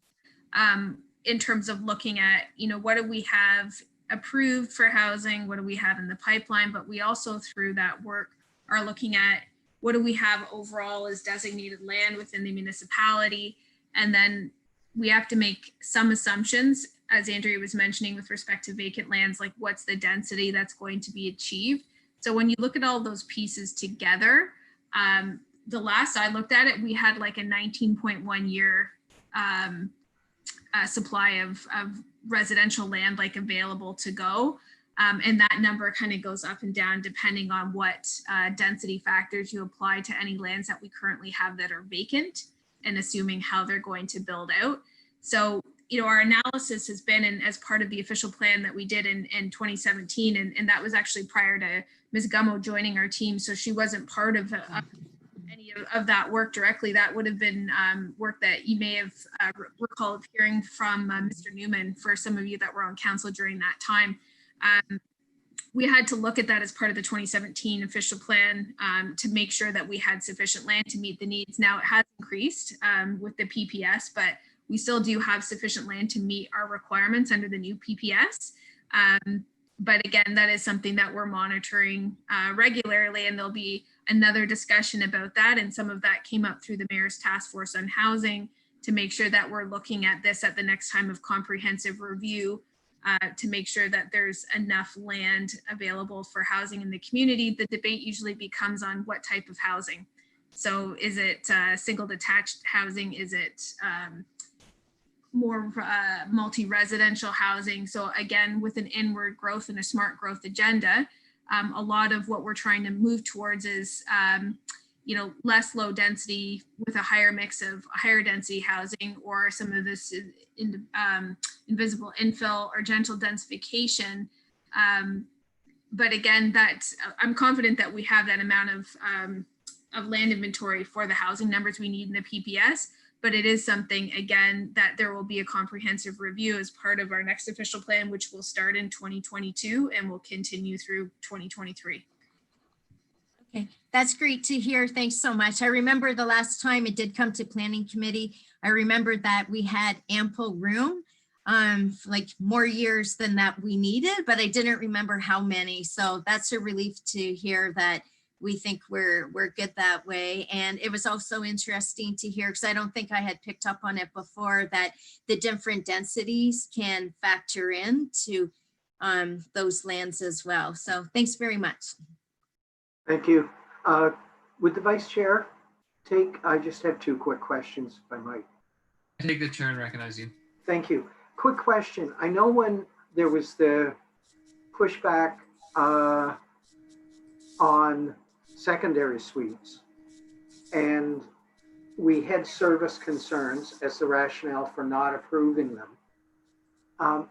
in terms of looking at, you know, what do we have approved for housing, what do we have in the pipeline, but we also through that work are looking at what do we have overall as designated land within the municipality. And then we have to make some assumptions, as Andrea was mentioning, with respect to vacant lands, like what's the density that's going to be achieved. So when you look at all those pieces together, the last I looked at it, we had like a 19.1 year supply of residential land like available to go. And that number kind of goes up and down depending on what density factors you apply to any lands that we currently have that are vacant and assuming how they're going to build out. So, you know, our analysis has been, and as part of the official plan that we did in 2017, and that was actually prior to Ms. Gummo joining our team. So she wasn't part of any of that work directly. That would have been work that you may have recalled hearing from Mr. Newman for some of you that were on council during that time. We had to look at that as part of the 2017 official plan to make sure that we had sufficient land to meet the needs. Now it has increased with the PPS, but we still do have sufficient land to meet our requirements under the new PPS. But again, that is something that we're monitoring regularly, and there'll be another discussion about that. And some of that came up through the Mayor's Task Force on Housing to make sure that we're looking at this at the next time of comprehensive review to make sure that there's enough land available for housing in the community. The debate usually becomes on what type of housing. So is it single detached housing? Is it more multi-residential housing? So again, with an inward growth and a smart growth agenda, a lot of what we're trying to move towards is you know, less low density with a higher mix of higher density housing, or some of this invisible infill or gentle densification. But again, that I'm confident that we have that amount of land inventory for the housing numbers we need in the PPS. But it is something, again, that there will be a comprehensive review as part of our next official plan, which will start in 2022 and will continue through 2023. Okay, that's great to hear. Thanks so much. I remember the last time it did come to planning committee, I remember that we had ample room, like more years than that we needed, but I didn't remember how many. So that's a relief to hear that we think we're good that way. And it was also interesting to hear, because I don't think I had picked up on it before, that the different densities can factor into those lands as well. So thanks very much. Thank you. Would the vice chair take, I just have two quick questions, if I might. I take the chair and recognize you. Thank you. Quick question. I know when there was the pushback on secondary suites, and we had service concerns as the rationale for not approving them.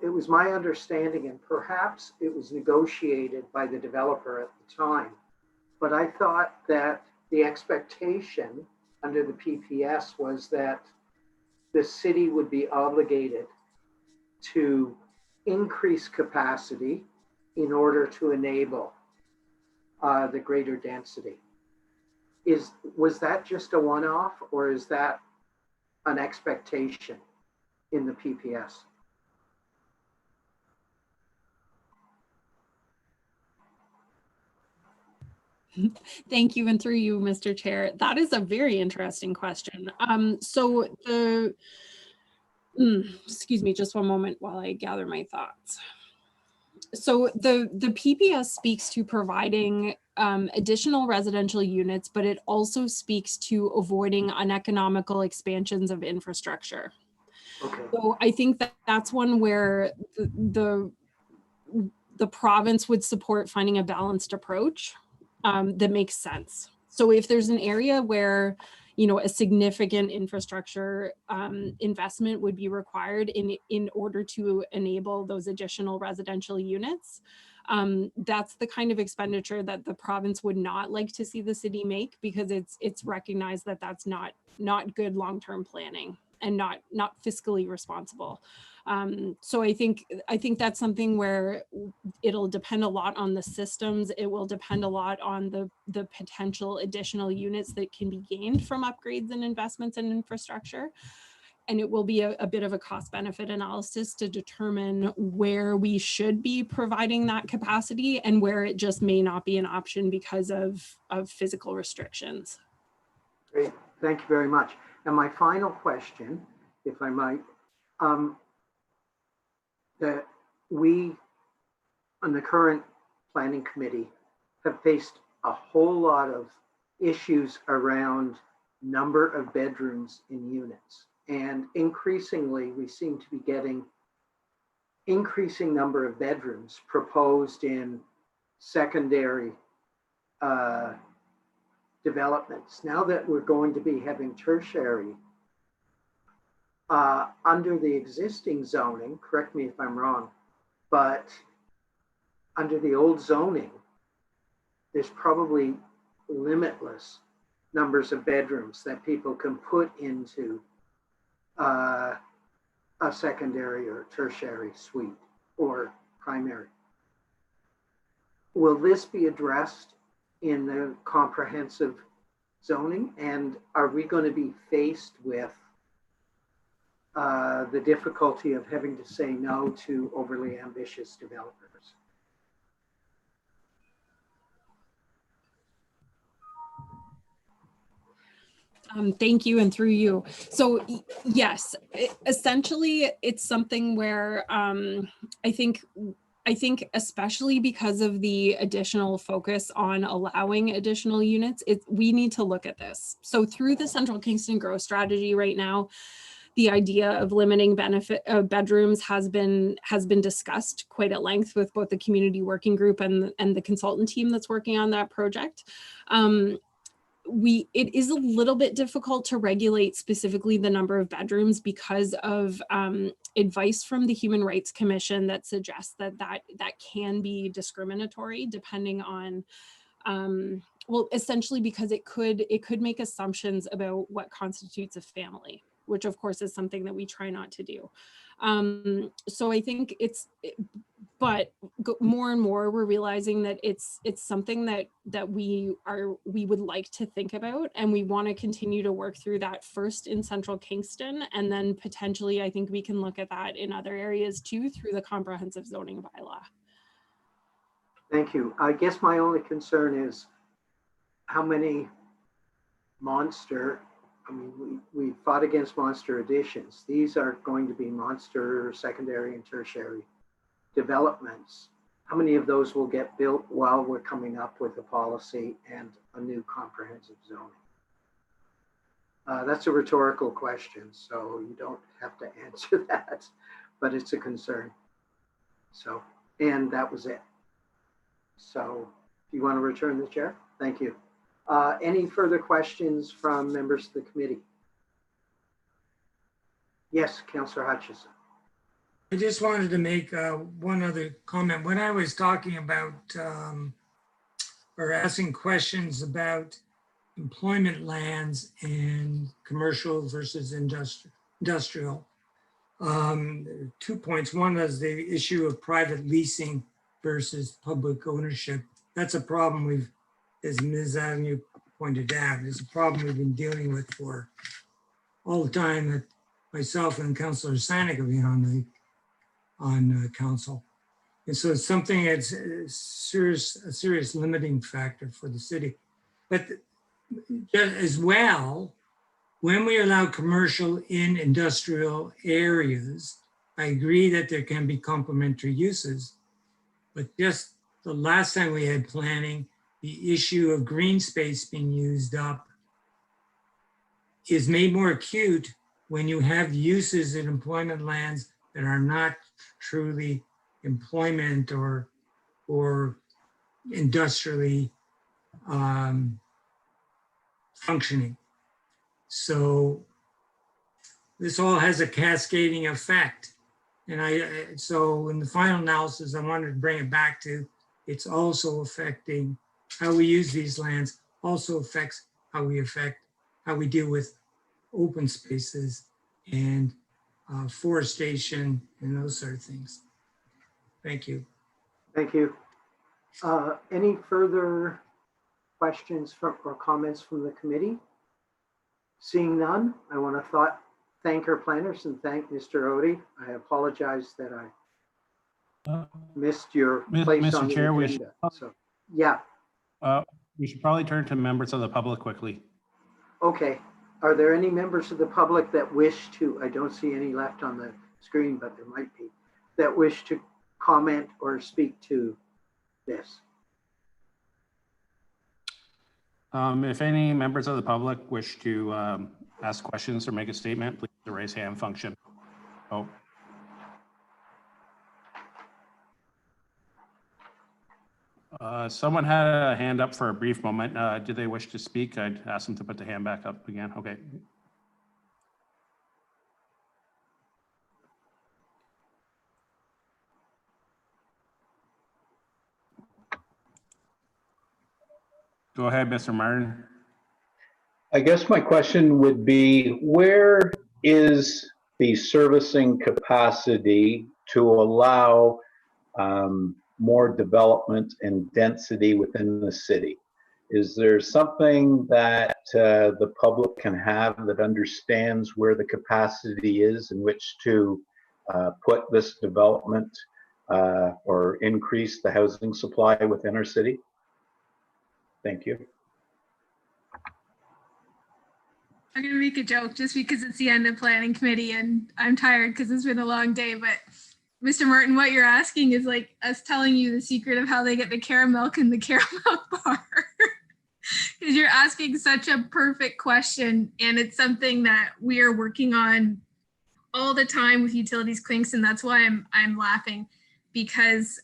It was my understanding, and perhaps it was negotiated by the developer at the time, but I thought that the expectation under the PPS was that the city would be obligated to increase capacity in order to enable the greater density. Was that just a one-off, or is that an expectation in the PPS? Thank you, and through you, Mr. Chair. That is a very interesting question. So the, excuse me, just one moment while I gather my thoughts. So the PPS speaks to providing additional residential units, but it also speaks to avoiding uneconomical expansions of infrastructure. Okay. So I think that that's one where the province would support finding a balanced approach that makes sense. So if there's an area where, you know, a significant infrastructure investment would be required in order to enable those additional residential units, that's the kind of expenditure that the province would not like to see the city make, because it's recognized that that's not good long-term planning and not fiscally responsible. So I think that's something where it'll depend a lot on the systems. It will depend a lot on the potential additional units that can be gained from upgrades and investments in infrastructure. it will be a bit of a cost benefit analysis to determine where we should be providing that capacity and where it just may not be an option because of physical restrictions. Great, thank you very much. And my final question, if I might, that we on the current planning committee have faced a whole lot of issues around number of bedrooms in units. And increasingly, we seem to be getting increasing number of bedrooms proposed in secondary developments. Now that we're going to be having tertiary, under the existing zoning, correct me if I'm wrong, but under the old zoning, there's probably limitless numbers of bedrooms that people can put into a secondary or tertiary suite or primary. Will this be addressed in the comprehensive zoning? And are we going to be faced with the difficulty of having to say no to overly ambitious developers? Thank you, and through you. So yes, essentially it's something where I think especially because of the additional focus on allowing additional units, we need to look at this. So through the Central Kingston Growth Strategy right now, the idea of limiting bedrooms has been discussed quite at length with both the community working group and the consultant team that's working on that project. It is a little bit difficult to regulate specifically the number of bedrooms because of advice from the Human Rights Commission that suggests that can be discriminatory depending on, well, essentially because it could make assumptions about what constitutes a family, which of course is something that we try not to do. So I think but more and more we're realizing that it's something that we would like to think about, and we want to continue to work through that first in Central Kingston, and then potentially I think we can look at that in other areas too through the comprehensive zoning bylaw. Thank you. I guess my only concern is how many monster, I mean, we fought against monster additions. These are going to be monster secondary and tertiary developments. How many of those will get built while we're coming up with a policy and a new comprehensive zoning? That's a rhetorical question, so you don't have to answer that, but it's a concern. So, and that was it. So, do you want to return the chair? Thank you. Any further questions from members of the committee? Yes, Councillor Hutchison. I just wanted to make one other comment. When I was talking about or asking questions about employment lands and commercial versus industrial, 2 points. One is the issue of private leasing versus public ownership. That's a problem we've, as Ms. Agnew pointed out, is a problem we've been dealing with for all the time that myself and Councillor Sanik have been on council. And so it's something that's a serious limiting factor for the city. But as well, when we allow commercial in industrial areas, I agree that there can be complementary uses, but just the last time we had planning, the issue of green space being used up is made more acute when you have uses in employment lands that are not truly employment or industrially functioning. So this all has a cascading effect. And so in the final analysis, I wanted to bring it back to, it's also affecting how we use these lands, also affects how we deal with open spaces and forestation and those sort of things. Thank you. Thank you. Any further questions or comments from the committee? Seeing none, I want to thank our planners and thank Mr. Odie. I apologize that I missed your place on Mr. the Chair, agenda. So, yeah, we should probably turn to members of the public quickly. okay. Are there any members of the public that wish to, I don't see any left on the screen, but there might be, that wish to comment or speak to this? If any members of the public wish to ask questions or make a statement, please use the raise hand function. Oh. Someone had a hand up for a brief moment. Do they wish to speak? I'd ask them to put the hand back up again. Okay. Go ahead, Mr. Martin. I guess my question would be, where is the servicing capacity to allow more development and density within the city? Is there something that the public can have that understands where the capacity is in which to put this development or increase the housing supply within our city? Thank you. I'm going to make a joke just because it's the end of planning committee and I'm tired because it's been a long day. But Mr. Martin, what you're asking is like us telling you the secret of how they get the caramel in the caramel bar. Because you're asking such a perfect question. And it's something that we are working on all the time with Utilities Kingston. That's why I'm laughing because,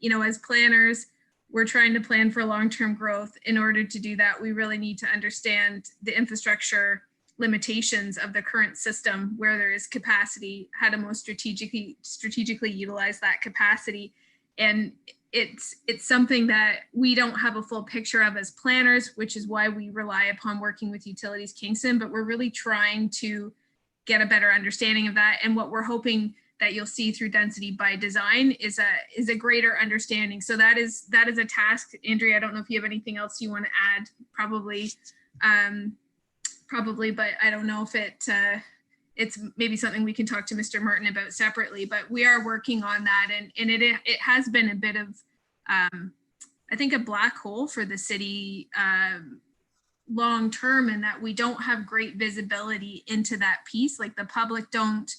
you know, as planners, we're trying to plan for long-term growth. In order to do that, we really need to understand the infrastructure limitations of the current system, where there is capacity, how to most strategically utilize that capacity. And it's something that we don't have a full picture of as planners, which is why we rely upon working with Utilities Kingston, but we're really trying to get a better understanding of that. And what we're hoping that you'll see through density by design is a greater understanding. So that is a task. Andrea, I don't know if you have anything else you want to add, probably, but I don't know if it's maybe something we can talk to Mr. Martin about separately, but we are working on that. And it has been a bit of, I think, a black hole for the city long-term, in that we don't have great visibility into that piece. Like the public don't.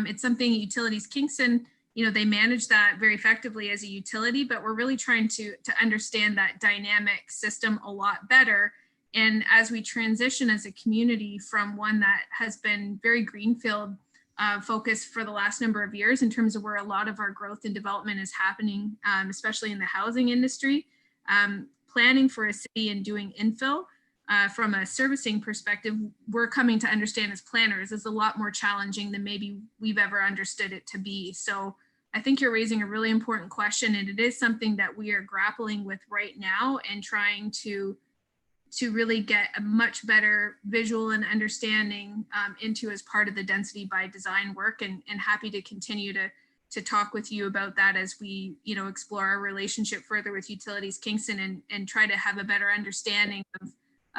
It's something Utilities Kingston, you know, they manage that very effectively as a utility, but we're really trying to understand that dynamic system a lot better. And as we transition as a community from one that has been very greenfield focused for the last number of years in terms of where a lot of our growth and development is happening, especially in the housing industry, planning for a city and doing infill, from a servicing perspective, we're coming to understand as planners is a lot more challenging than maybe we've ever understood it to be. So I think you're raising a really important question, and it is something that we are grappling with right now and trying to really get a much better visual and understanding into as part of the density by design work, and happy to continue to talk with you about that as we, you know, explore our relationship further with Utilities Kingston and try to have a better understanding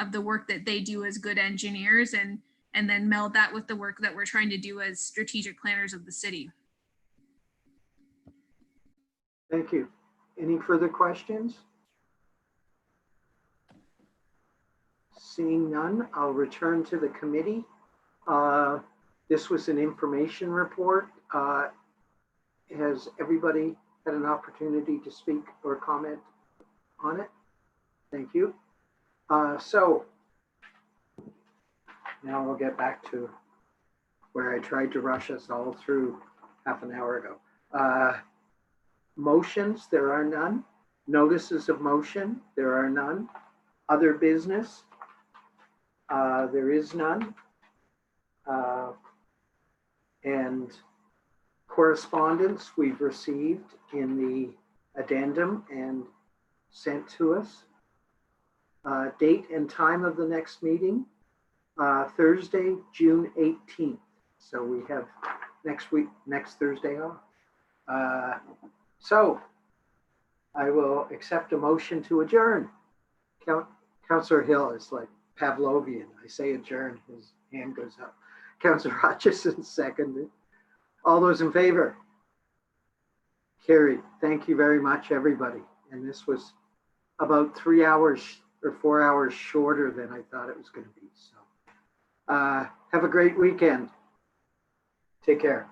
of the work that they do as good engineers, and then meld that with the work that we're trying to do as strategic planners of the city. Thank you. Any further questions? Seeing none, I'll return to the committee. This was an information report. Has everybody had an opportunity to speak or comment on it? Thank you. So now we'll get back to where I tried to rush us all through half an hour ago. Motions, there are none. Notices of motion, there are none. Other business, there is none. And correspondence we've received in the addendum and sent to us. Date and time of the next meeting, Thursday, June 18th. So we have next Thursday off. So I will accept a motion to adjourn. Councillor Hill is like Pavlovian. I say adjourn, his hand goes up. Councillor Hutchison seconded. All those in favor? Carried. Thank you very much, everybody. And this was about 3 hours or 4 hours shorter than I thought it was going to be. So have a great weekend. Take care.